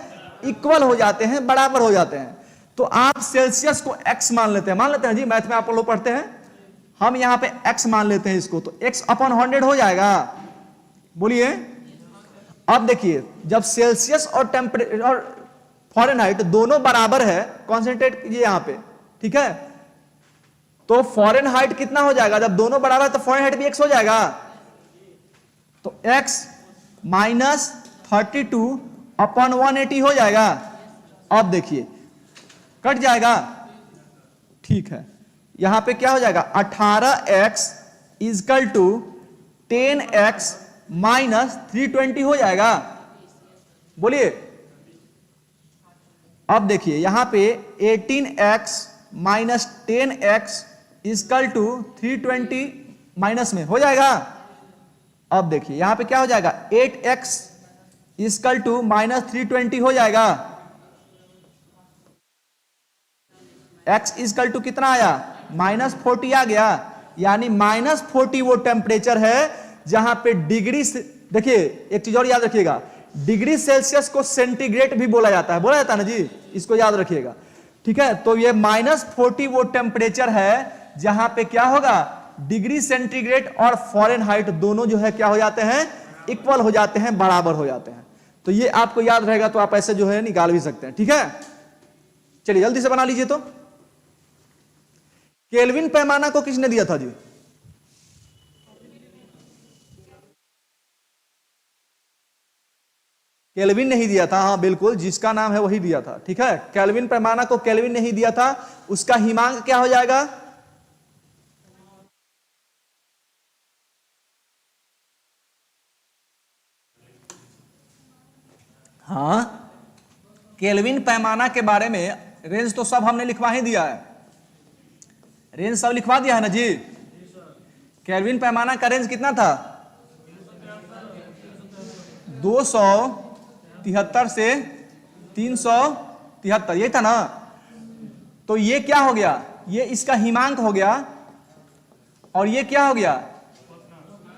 इक्वल हो जाते हैं, बराबर हो जाते हैं। तो आप सेल्सियस को x मान लेते हैं जी, मैथ में आप लोग पढ़ते हैं, हम यहां पे x मान लेते हैं इसको, तो x/100 हो जाएगा। बोलिए, अब देखिए जब सेल्सियस और टेम्परेचर और फ़ारेनहाइट दोनों बराबर है, कॉन्सेंट्रेट कीजिए यहां पे। ठीक है, तो फ़ारेनहाइट कितना हो जाएगा? जब दोनों बराबर है तो फ़ारेनहाइट भी x हो जाएगा। तो x -32/180 हो जाएगा। अब देखिए कट जाएगा। ठीक है, यहां पे क्या हो जाएगा? 18x = 10x - 320 हो जाएगा। बोलिए, अब देखिए यहां पे 18x - 10x = 320 माइनस में हो जाएगा। अब देखिए यहां पे क्या हो जाएगा? 8x = -320 हो जाएगा। x = कितना आया? -40 आ गया। यानी -40 वो टेम्परेचर है जहां पे डिग्री से, देखिए एक चीज और याद रखिएगा, डिग्री सेल्सियस को सेंटीग्रेड भी बोला जाता है ना जी, इसको याद रखिएगा। ठीक है, तो ये -40 वो टेम्परेचर है जहां पे क्या होगा? डिग्री सेंटीग्रेड और फ़ारेनहाइट दोनों जो है क्या हो जाते हैं? इक्वल हो जाते हैं, बराबर हो जाते हैं। तो ये आपको याद रहेगा, तो आप ऐसे जो है निकाल भी सकते हैं। ठीक है, चलिए जल्दी से बना लीजिए। तो केल्विन पैमाना को किसने दिया था जी? केल्विन नहीं दिया था। हाँ बिल्कुल, जिसका नाम है वही दिया था। ठीक है, केल्विन पैमाना को केल्विन नहीं दिया था। उसका हिमांक क्या हो जाएगा? हाँ, केल्विन पैमाना के बारे में रेंज तो सब हमने लिखवा ही दिया है, रेंज सब लिखवा दिया है ना जी। केल्विन पैमाना का रेंज कितना था? 273 से 373, ये था ना। तो ये क्या हो गया? ये इसका हिमांक हो गया, और ये क्या हो गया?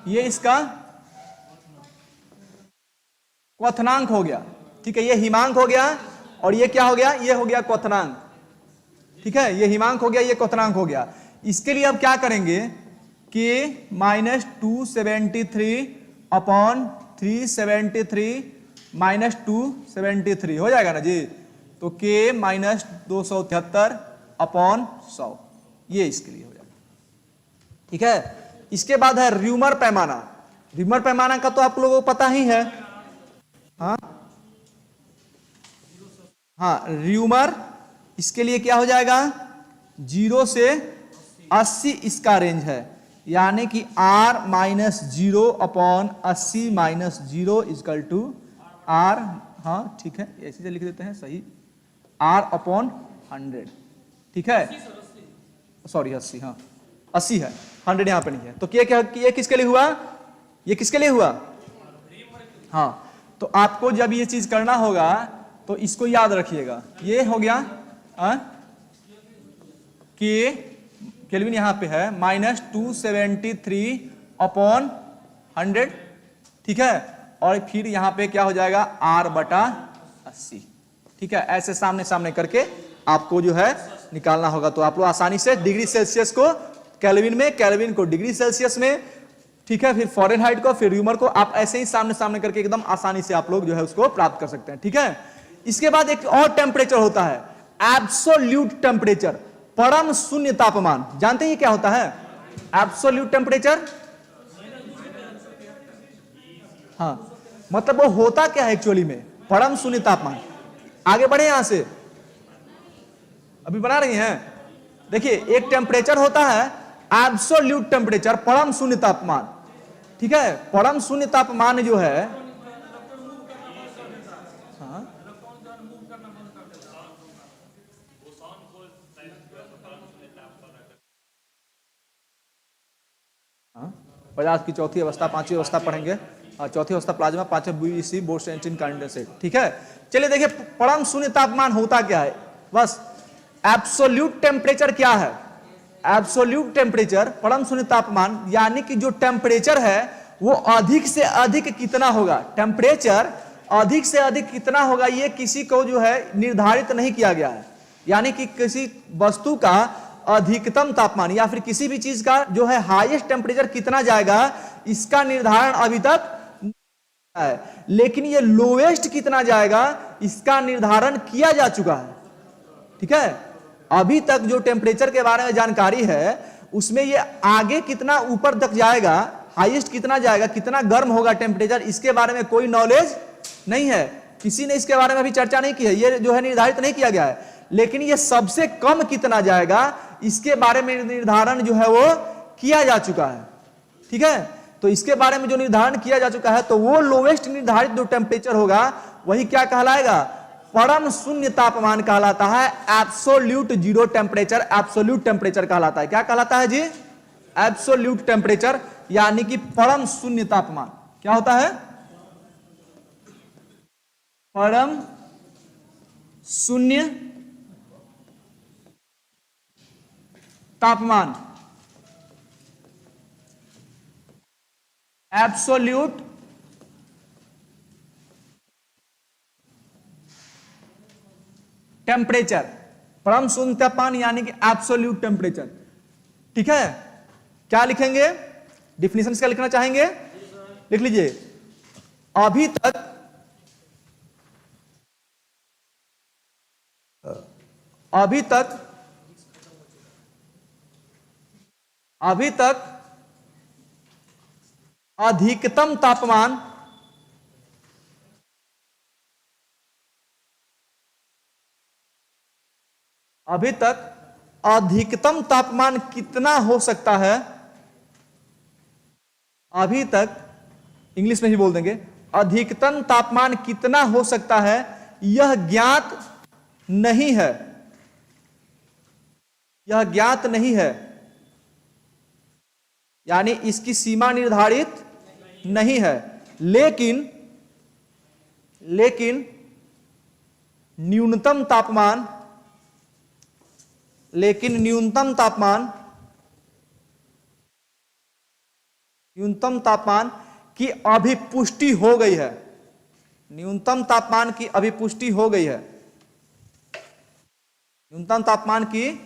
ये इसका क्वथनांक हो गया, ठीक है, ये हिमांक हो गया और ये क्या हो गया, ये हो गया क्वथनांक, ठीक है, ये हिमांक हो गया, ये क्वथनांक हो गया। इसके लिए अब क्या करेंगे कि -273 अपॉन 373 -273 हो जाएगा ना जी, तो k -273 अपॉन 100, ये इसके लिए हो जाएगा, ठीक है। इसके बाद है र्यूमर पैमाना। र्यूमर पैमाना का तो आप लोगों को पता ही है, हाँ हाँ, र्यूमर, इसके लिए क्या हो जाएगा, 0 से 80 इसका रेंज है, यानी कि R-0 upon 80 -0 is equal to R, हाँ ठीक है, ऐसे से लिख देते हैं, सही, R अपॉन 100, ठीक है, सॉरी 80, हाँ 80 है, 100 यहां पे नहीं है, तो ये किसके लिए हुआ, ये किसके लिए हुआ, हाँ, तो आपको जब ये चीज करना होगा तो इसको याद रखिएगा, ये हो गया कि केल्विन यहां पे है -273 अपॉन 100, ठीक है, और फिर यहां पे क्या हो जाएगा R/80, ठीक है, ऐसे सामने सामने करके आपको जो है निकालना होगा, तो आप लोग आसानी से डिग्री सेल्सियस को केल्विन में, केल्विन को डिग्री सेल्सियस में, ठीक है, फिर फॉरेनहाइट को, फिर र्यूमर को, आप ऐसे ही सामने सामने करके एकदम आसानी से आप लोग जो है उसको प्राप्त कर सकते हैं, ठीक है। इसके बाद एक और टेम्परेचर होता है एब्सोल्यूट टेम्परेचर, परम शून्य तापमान, जानते हैं ये क्या होता है एब्सोल्यूट टेम्परेचर, हाँ, मतलब वो होता क्या है एक्चुअली में, परम शून्य तापमान। आगे बढ़े यहां से, अभी बना रही हैं, देखिए एक टेम्परेचर होता है एब्सोल्यूट टेम्परेचर, परम शून्य तापमान, ठीक है, परम शून्य तापमान जो है, हाँ, पदार्थ की चौथी अवस्था, पांचवी अवस्था पढ़ेंगे, चौथी अवस्था प्लाज्मा, पांचवी बीईसी बोर्नस्टाइन कंडेंसेट, ठीक है। चलिए देखिए परम शून्य तापमान होता क्या है, बस एब्सोल्यूट टेम्परेचर क्या है, एब्सोल्यूट टेम्परेचर, परम शून्य तापमान, यानी कि जो टेम्परेचर है वो अधिक से अधिक कितना होगा, टेम्परेचर अधिक से अधिक कितना होगा, ये किसी को जो है निर्धारित नहीं किया गया है, यानी कि किसी वस्तु का अधिकतम तापमान या फिर किसी भी चीज का जो है हाईएस्ट टेम्परेचर कितना जाएगा, इसका निर्धारण अभी तक है, लेकिन ये लोएस्ट कितना जाएगा इसका निर्धारण किया जा चुका है, ठीक है। अभी तक जो टेम्परेचर के बारे में जानकारी है उसमें ये आगे कितना ऊपर तक जाएगा, हाईएस्ट कितना जाएगा, कितना गर्म होगा टेम्परेचर, इसके बारे में कोई नॉलेज नहीं है, किसी ने इसके बारे में अभी चर्चा नहीं की है, ये जो है निर्धारित नहीं किया गया है, लेकिन ये सबसे कम कितना जाएगा इसके बारे में निर्धारण जो है वो किया जा चुका है, ठीक है। तो इसके बारे में जो निर्धारण किया जा चुका है, तो वो लोवेस्ट निर्धारित जो टेम्परेचर होगा वही क्या कहलाएगा, परम शून्य तापमान कहलाता है, absolute zero temperature, absolute temperature कहलाता है, क्या कहलाता है जी, एब्सोल्यूट टेम्परेचर, यानी कि परम शून्य तापमान। क्या होता है, परम शून्य तापमान, एब्सोल्यूट टेम्परेचर, परम शून्य तापमान यानी कि एब्सोल्यूट टेम्परेचर, ठीक है। क्या लिखेंगे, डिफिनेशन क्या लिखना चाहेंगे, लिख लीजिए, अभी तक अधिकतम तापमान कितना हो सकता है, अभी तक इंग्लिश में ही बोल देंगे, अधिकतम तापमान कितना हो सकता है यह ज्ञात नहीं है, यह ज्ञात नहीं है, यानी इसकी सीमा निर्धारित नहीं है, लेकिन न्यूनतम तापमान की अभी पुष्टि हो गई है, न्यूनतम तापमान की अभिपुष्टि हो गई है, न्यूनतम तापमान की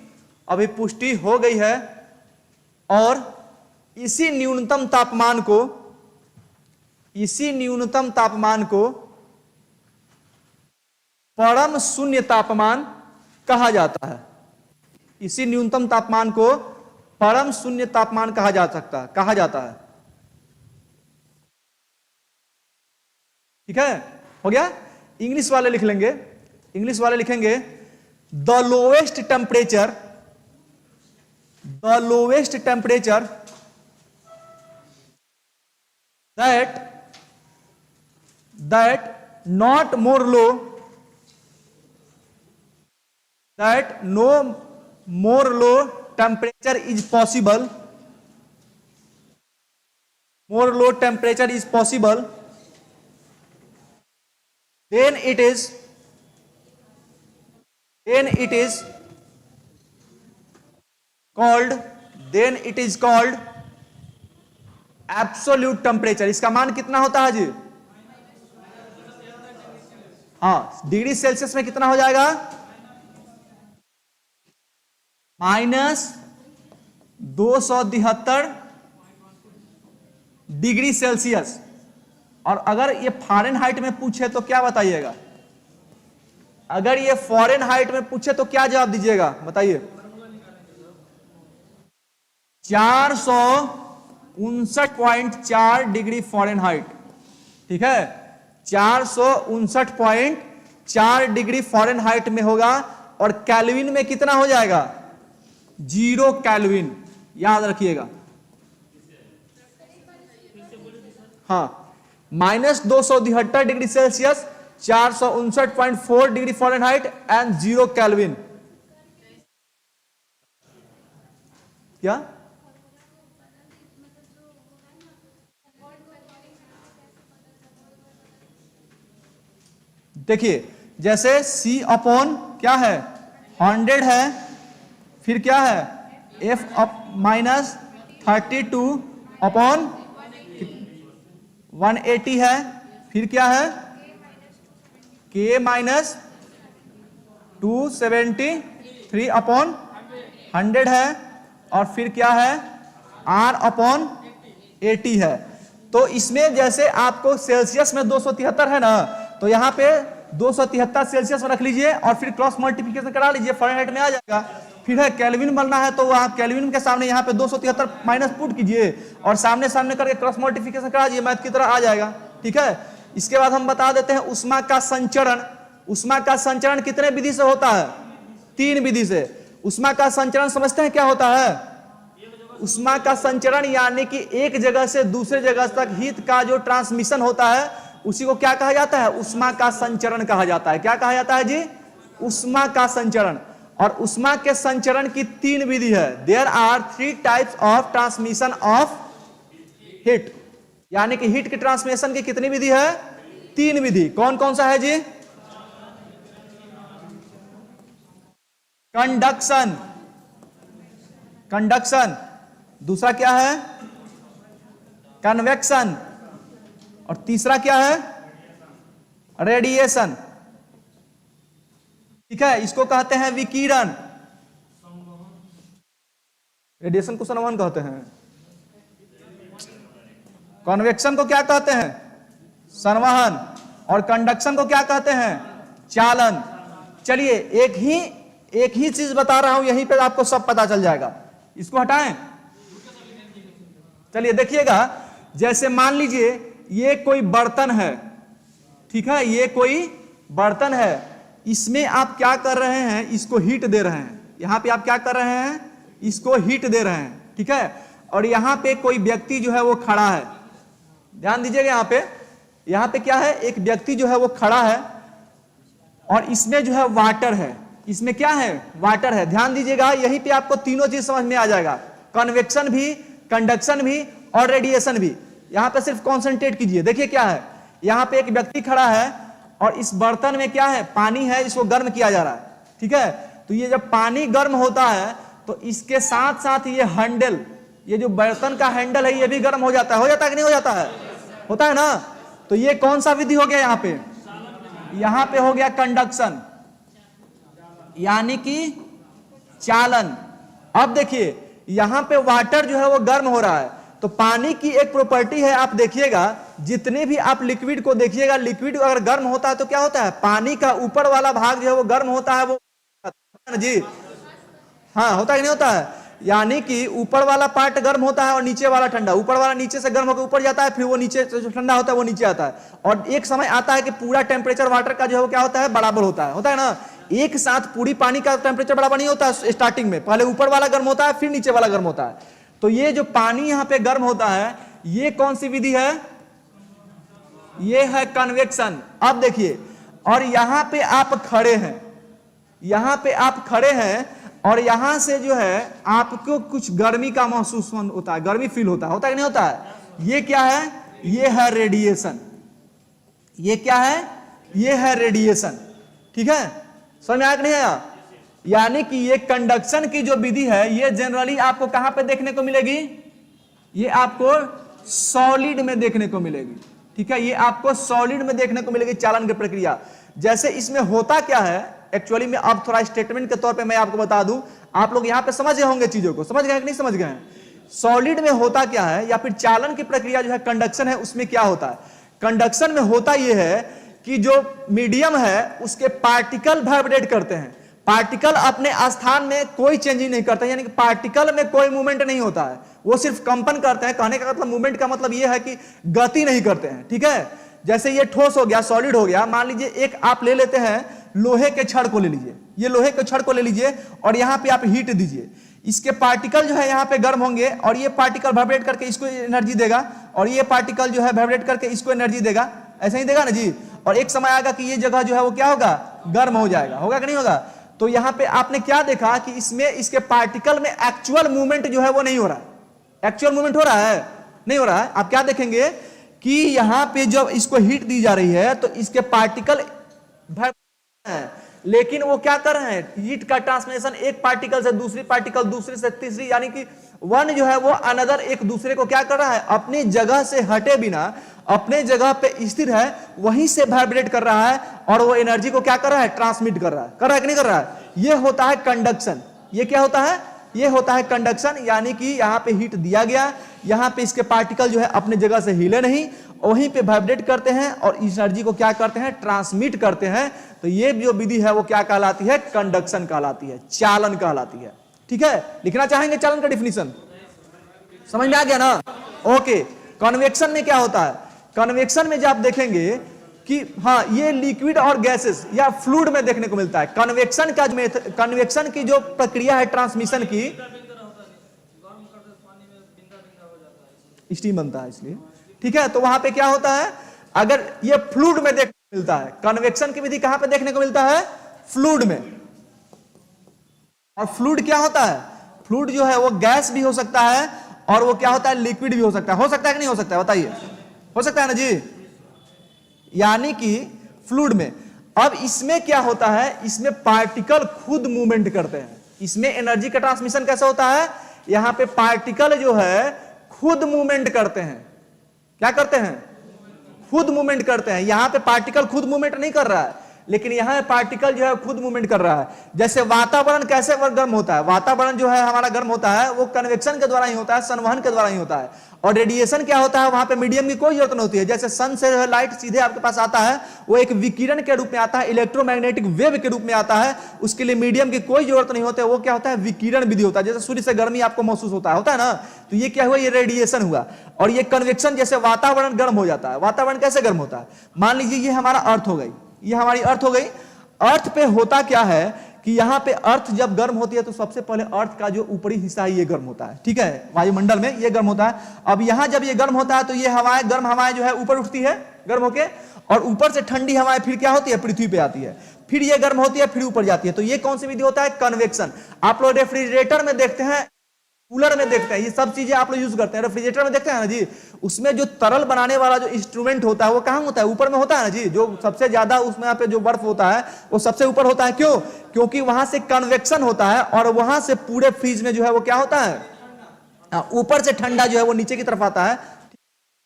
अभिपुष्टि हो गई है, और इसी न्यूनतम तापमान को परम शून्य तापमान कहा जाता है। इसी न्यूनतम तापमान को परम शून्य तापमान कहा जाता है। ठीक है, हो गया। इंग्लिश वाले लिख लेंगे, इंग्लिश वाले लिखेंगे the lowest temperature that not more low, that no more low temperature is possible, more low temperature is possible, then it is called absolute temperature। इसका मान कितना होता है जी? हाँ, डिग्री सेल्सियस में कितना हो जाएगा? -273 डिग्री सेल्सियस। और अगर ये फ़ारेनहाइट में पूछे तो क्या बताइएगा? अगर ये फ़ारेनहाइट में पूछे तो क्या जवाब दीजिएगा, बताइए? 459.4 डिग्री फ़ारेनहाइट। ठीक है, 459.4 डिग्री फ़ारेनहाइट में होगा। और केल्विन में कितना हो जाएगा? 0 केल्विन, याद रखिएगा। हाँ, -273 degree Celsius, 459.4 degree Fahrenheit and 0 kelvin. क्या? देखिए, जैसे C अपॉन क्या है? 100 है, फिर क्या है? F -32 अपॉन 180 है, फिर क्या है? K -273 अपॉन 100 है, और फिर क्या है? R अपॉन 80 है। तो इसमें जैसे आपको सेल्सियस में 273 है ना, तो यहाँ पे 273 सेल्सियस में रख लीजिए और फिर क्रॉस मल्टीप्लिकेशन करा लीजिए, फ़ारेनहाइट में आ जाएगा। फिर है केल्विन बनना है तो आप केल्विन के सामने यहाँ पे 273 माइनस पुट कीजिए और सामने सामने करके क्रॉस मल्टीप्लिकेशन करा दीजिए, मैथ की तरह आ जाएगा। ठीक है, इसके बाद हम बता देते हैं उष्मा का संचरण। उष्मा का संचरण कितने विधि से होता है? 3 विधि से। उष्मा का संचरण समझते हैं क्या होता है? उष्मा का संचरण यानी कि एक जगह से दूसरे जगह तक हीट का जो ट्रांसमिशन होता है उसी को क्या कहा जाता है? उष्मा का संचरण कहा जाता है। क्या कहा जाता है जी? उष्मा का संचरण। और उष्मा के संचरण की 3 विधि है। There are 3 types of transmission of heat, यानी कि हीट के ट्रांसमिशन की कितनी विधि है? 3 विधि। कौन कौन सा है जी? Conduction, conduction. दूसरा क्या है? कन्वेक्शन। और तीसरा क्या है? रेडिएशन। ठीक है, इसको कहते हैं विकिरण। रेडिएशन को संवहन कहते हैं। कन्वेक्शन को क्या कहते हैं? संवहन। और कंडक्शन को क्या कहते हैं? चालन। चलिए एक ही चीज बता रहा हूं, यहीं पे आपको सब पता चल जाएगा। इसको हटाएं। चलिए देखिएगा, जैसे मान लीजिए ये कोई बर्तन है, ठीक है, ये कोई बर्तन है, इसमें आप क्या कर रहे हैं? इसको हीट दे रहे हैं। यहां पे आप क्या कर रहे हैं? इसको हीट दे रहे हैं। ठीक है, और यहां पे कोई व्यक्ति जो है वो खड़ा है। ध्यान दीजिएगा, यहां पे क्या है? एक व्यक्ति जो है वो खड़ा है और इसमें जो है वाटर है। इसमें क्या है? वाटर है। ध्यान दीजिएगा, यहीं पे आपको तीनों चीज समझ में आ जाएगा, कन्वेक्शन भी, कंडक्शन भी और रेडिएशन भी। यहां पे सिर्फ कॉन्सेंट्रेट कीजिए। देखिए क्या है, यहां पे एक व्यक्ति खड़ा है और इस बर्तन में क्या है? पानी है, इसको गर्म किया जा रहा है। ठीक है, तो ये जब पानी गर्म होता है तो इसके साथ साथ ये हैंडल, ये जो बर्तन का हैंडल है, ये भी गर्म हो जाता है। हो जाता है कि नहीं हो जाता है? होता है ना। तो ये कौन सा विधि हो गया? यहाँ पे यहां पे हो गया कंडक्शन यानी कि चालन। अब देखिए यहां पे वाटर जो है वो गर्म हो रहा है, तो पानी की एक प्रॉपर्टी है, आप देखिएगा जितने भी आप लिक्विड को देखिएगा, लिक्विड अगर गर्म होता है तो क्या होता है, पानी का ऊपर वाला भाग जो है वो गर्म होता है, वो जी हाँ होता है कि नहीं होता है, यानी कि ऊपर वाला पार्ट गर्म होता है और नीचे वाला ठंडा, ऊपर वाला नीचे से गर्म होकर ऊपर जाता है, फिर वो नीचे जो ठंडा होता है वो नीचे आता है, और एक समय आता है कि पूरा टेम्परेचर वाटर का जो है वो क्या होता है, बराबर होता है ना। एक साथ पूरी पानी का टेम्परेचर बराबर नहीं होता है, स्टार्टिंग में पहले ऊपर वाला गर्म होता है फिर नीचे वाला गर्म होता है। तो ये जो पानी यहां पे गर्म होता है, ये कौन सी विधि है, ये है कन्वेक्शन। अब देखिए, और यहां पे आप खड़े हैं, यहां पे आप खड़े हैं और यहां से जो है आपको कुछ गर्मी का महसूस होता है, गर्मी फील होता है कि नहीं होता है। ये क्या है, ये है रेडिएशन। ये क्या है, ये है रेडिएशन। ठीक है, समझ में आया कि नहीं आया। यानी कि ये कंडक्शन की जो विधि है, ये जनरली आपको कहां पे देखने को मिलेगी, ये आपको सॉलिड में देखने को मिलेगी। ठीक है, ये आपको सॉलिड में देखने को मिलेगी चालन की प्रक्रिया। जैसे इसमें होता क्या है एक्चुअली में, अब थोड़ा स्टेटमेंट के तौर पे मैं आपको बता दूं, आप लोग यहां पे समझ गए होंगे, चीजों को समझ गए कि नहीं समझ गए हैं। सॉलिड में होता क्या है, या फिर चालन की प्रक्रिया जो है कंडक्शन है, उसमें क्या होता है, कंडक्शन में होता यह है कि जो मीडियम है उसके पार्टिकल वाइब्रेट करते हैं, पार्टिकल अपने स्थान में कोई चेंजिंग नहीं करते, यानी कि पार्टिकल में कोई मूवमेंट नहीं होता है, वो सिर्फ कंपन करते हैं। कहने का मतलब मूवमेंट का मतलब ये है कि गति नहीं करते हैं। ठीक है, जैसे ये ठोस हो गया, सॉलिड हो गया, मान लीजिए एक आप ले लेते हैं लोहे के छड़ को ले लीजिए, ये लोहे के छड़ को ले लीजिए और यहां पे आप हीट दीजिए, इसके पार्टिकल जो है यहां पे गर्म होंगे और ये पार्टिकल वाइब्रेट करके इसको एनर्जी देगा, और ये पार्टिकल जो है वाइब्रेट करके इसको एनर्जी देगा, ऐसा ही देगा ना जी। और एक समय आएगा कि ये जगह जो है वो क्या होगा, गर्म हो जाएगा, होगा कि नहीं होगा। तो यहां पे आपने क्या देखा कि इसमें इसके पार्टिकल में एक्चुअल मूवमेंट जो है वो नहीं हो रहा है। एक्चुअल मूवमेंट हो रहा है, नहीं हो रहा है। आप क्या देखेंगे कि यहां पे जब इसको हीट दी जा रही है तो इसके पार्टिकल है, लेकिन वो क्या कर रहे हैं, हीट का ट्रांसमिशन एक पार्टिकल से दूसरी पार्टिकल, दूसरी से तीसरी, यानी कि वन जो है वो अनदर एक दूसरे को क्या कर रहा है, अपनी जगह से हटे बिना अपने जगह पे स्थिर है, वहीं से वाइब्रेट कर रहा है और वो एनर्जी को क्या कर रहा है, ट्रांसमिट कर रहा है कि नहीं कर रहा है। ये होता है कंडक्शन। ये क्या होता है, ये होता है कंडक्शन, यानी कि यहां पे हीट दिया गया, यहां पे इसके पार्टिकल जो है अपने जगह से हिले नहीं, वहीं पे वाइब्रेट करते हैं और इस एनर्जी को क्या करते हैं, ट्रांसमिट करते हैं। तो ये जो विधि है वो क्या कहलाती है, कंडक्शन कहलाती है, चालन कहलाती है। ठीक है, लिखना चाहेंगे चालन का डिफिनीशन, समझ में आ गया ना। ओके, कन्वेक्शन में क्या होता है, कन्वेक्शन में जब आप देखेंगे कि हाँ ये लिक्विड और गैसेस या फ्लूइड में देखने को मिलता है। कन्वेक्शन का कन्वेक्शन की जो प्रक्रिया है ट्रांसमिशन की, स्टीम बनता है इसलिए। ठीक है, तो वहां पे क्या होता है, अगर ये फ्लूइड में देखने को मिलता है, कन्वेक्शन की विधि कहां पे देखने को मिलता है, फ्लूइड में। और फ्लूइड क्या होता है, फ्लूइड जो है वो गैस भी हो सकता है और वो क्या होता है, लिक्विड भी हो सकता है कि नहीं हो सकता है, बताइए, हो सकता है ना जी। यानी कि फ्लूइड में, अब इसमें क्या होता है, इसमें पार्टिकल खुद मूवमेंट करते हैं। इसमें एनर्जी का ट्रांसमिशन कैसे होता है, यहां पे पार्टिकल जो है खुद मूवमेंट करते हैं। क्या करते हैं, खुद मूवमेंट करते हैं। यहां पे पार्टिकल खुद मूवमेंट नहीं कर रहा है, लेकिन यहां पार्टिकल जो है खुद मूवमेंट कर रहा है। जैसे वातावरण कैसे गर्म होता है, वातावरण जो है हमारा गर्म होता है वो कन्वेक्शन के द्वारा ही होता है, संवहन के द्वारा ही होता है। और रेडिएशन क्या होता है, वहां पे मीडियम की कोई जरूरत नहीं होती है। जैसे सन से लाइट सीधे आपके पास आता है, वो एक विकिरण के रूप में आता है, इलेक्ट्रोमैग्नेटिक वेव के रूप में आता है, उसके लिए मीडियम की कोई जरूरत नहीं होती है। वो क्या होता है, विकिरण विधि होता है। जैसे सूर्य से गर्मी आपको महसूस होता है ना, तो ये क्या हुआ, ये रेडिएशन हुआ। और ये कन्वेक्शन, जैसे वातावरण गर्म हो जाता है। वातावरण कैसे गर्म होता है, मान लीजिए ये हमारा अर्थ हो गई, ये हमारी अर्थ हो गई। अर्थ पे होता क्या है कि यहां पे अर्थ जब गर्म होती है तो सबसे पहले अर्थ का जो ऊपरी हिस्सा है ये गर्म होता है। ठीक है, वायुमंडल में ये गर्म होता है। अब यहां जब ये गर्म होता है तो ये हवाएं, गर्म हवाएं जो है ऊपर उठती है गर्म होके, और ऊपर से ठंडी हवाएं फिर क्या होती है, पृथ्वी पे आती है, फिर ये गर्म होती है, फिर ऊपर जाती है। तो ये कौन सी विधि होता है, कन्वेक्शन। आप लोग रेफ्रिजरेटर में देखते हैं, कूलर में देखते हैं, ये सब चीजें आप लोग यूज करते हैं। रेफ्रिजरेटर में देखते हैं ना जी, उसमें जो तरल बनाने वाला जो इंस्ट्रूमेंट होता है वो कहां होता है, ऊपर में होता है ना जी। जो सबसे ज्यादा उसमें यहाँ पे जो बर्फ होता है वो सबसे ऊपर होता है। क्यों, क्योंकि वहां से कन्वेक्शन होता है और वहां से पूरे फ्रिज में जो है वो क्या होता है, ऊपर से ठंडा जो है वो नीचे की तरफ आता है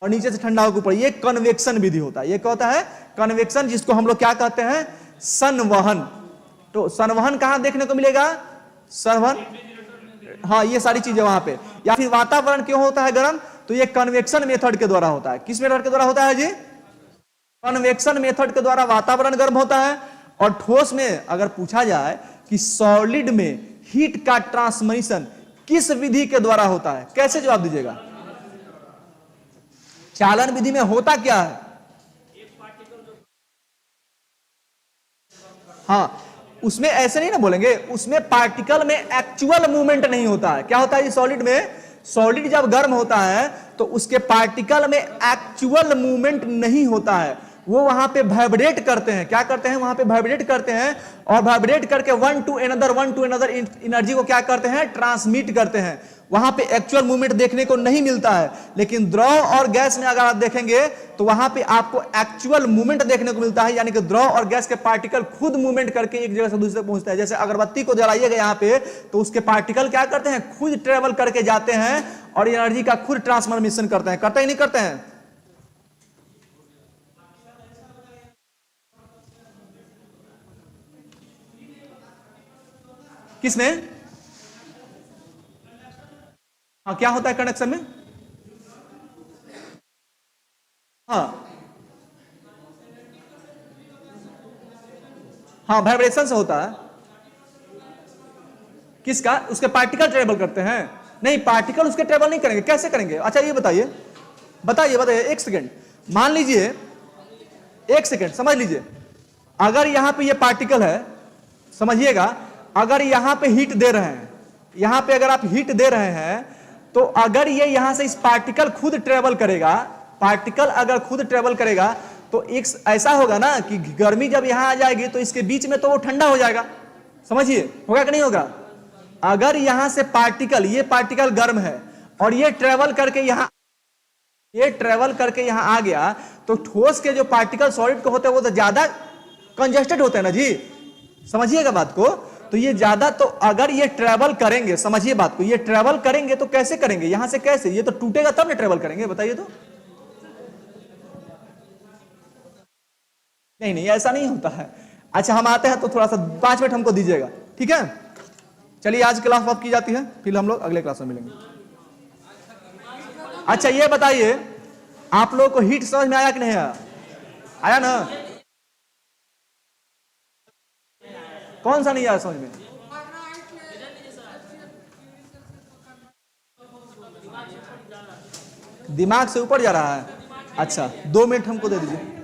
और नीचे से ठंडा होकर ऊपर, ये कन्वेक्शन विधि होता है। ये क्या होता है? कन्वेक्शन, जिसको हम लोग क्या कहते हैं? संवहन। तो संवहन कहां देखने को मिलेगा? संवहन, हाँ, ये सारी चीजें वहां पे। या फिर वातावरण क्यों होता है गर्म? तो ये कन्वेक्शन मेथड के द्वारा होता है। किस मेथड के द्वारा होता है जी? कन्वेक्शन मेथड के द्वारा वातावरण गर्म होता है। और ठोस में अगर पूछा जाए कि सॉलिड में हीट का ट्रांसमिशन किस विधि के द्वारा होता है, कैसे जवाब दीजिएगा? चालन विधि में होता क्या है? हाँ, उसमें ऐसे नहीं ना बोलेंगे, उसमें पार्टिकल में एक्चुअल मूवमेंट नहीं होता है। क्या होता है सॉलिड में? सॉलिड जब गर्म होता है तो उसके पार्टिकल में एक्चुअल मूवमेंट नहीं होता है, वो वहां पे वाइब्रेट करते हैं। क्या करते हैं? वहां पे वाइब्रेट करते हैं, और वाइब्रेट करके वन टू अनदर एनर्जी को क्या करते हैं? ट्रांसमिट करते हैं। वहां पे एक्चुअल मूवमेंट देखने को नहीं मिलता है। लेकिन द्रव और गैस में अगर आप देखेंगे तो वहां पे आपको एक्चुअल मूवमेंट देखने को मिलता है, यानी कि द्रव और गैस के पार्टिकल खुद मूवमेंट करके एक जगह से दूसरे तक पहुंचता है। जैसे अगरबत्ती को जलाइएगा यहाँ पे, तो उसके पार्टिकल क्या करते हैं? खुद ट्रेवल करके जाते हैं और एनर्जी का खुद ट्रांसफॉर्मेशन करते हैं। करते ही नहीं करते हैं? किसने? हाँ, क्या होता है कंडक्शन में? हाँ हाँ, वाइब्रेशन से होता है। किसका? उसके पार्टिकल ट्रेवल करते हैं। नहीं, पार्टिकल उसके ट्रेवल नहीं करेंगे। कैसे करेंगे? अच्छा ये बताइए, बताइए बताइए, एक सेकेंड मान लीजिए, एक सेकेंड समझ लीजिए। अगर यहां पे ये पार्टिकल है, समझिएगा, अगर यहां पे हीट दे रहे हैं, यहां पे अगर आप हीट दे रहे हैं, तो अगर ये यहां से इस पार्टिकल खुद ट्रेवल करेगा, पार्टिकल अगर खुद ट्रेवल करेगा तो एक ऐसा होगा ना कि गर्मी जब यहां आ जाएगी तो इसके बीच में तो वो ठंडा हो जाएगा। समझिए, होगा कि नहीं होगा? अगर यहां से पार्टिकल, ये पार्टिकल गर्म है और ये ट्रेवल करके यहां आ गया, तो ठोस के जो पार्टिकल सॉलिड के होते हैं वो तो ज्यादा कंजेस्टेड होते हैं ना जी। समझिएगा बात को। तो ये ज्यादा, तो अगर ये ट्रेवल करेंगे, समझिए बात को, ये ट्रेवल करेंगे तो कैसे करेंगे? यहां से कैसे? ये तो टूटेगा तब ना ट्रेवल करेंगे, बताइए तो। नहीं नहीं, ऐसा नहीं होता है। अच्छा, हम आते हैं तो थोड़ा सा 5 मिनट हमको दीजिएगा, ठीक है? चलिए, आज क्लास ऑफ की जाती है, फिर हम लोग अगले क्लास में मिलेंगे। अच्छा ये बताइए, आप लोगों को हीट समझ में आया कि नहीं आया? आया ना? कौन सा नहीं आया समझ में? दिमाग से ऊपर जा रहा है। अच्छा, 2 मिनट हमको दे दीजिए।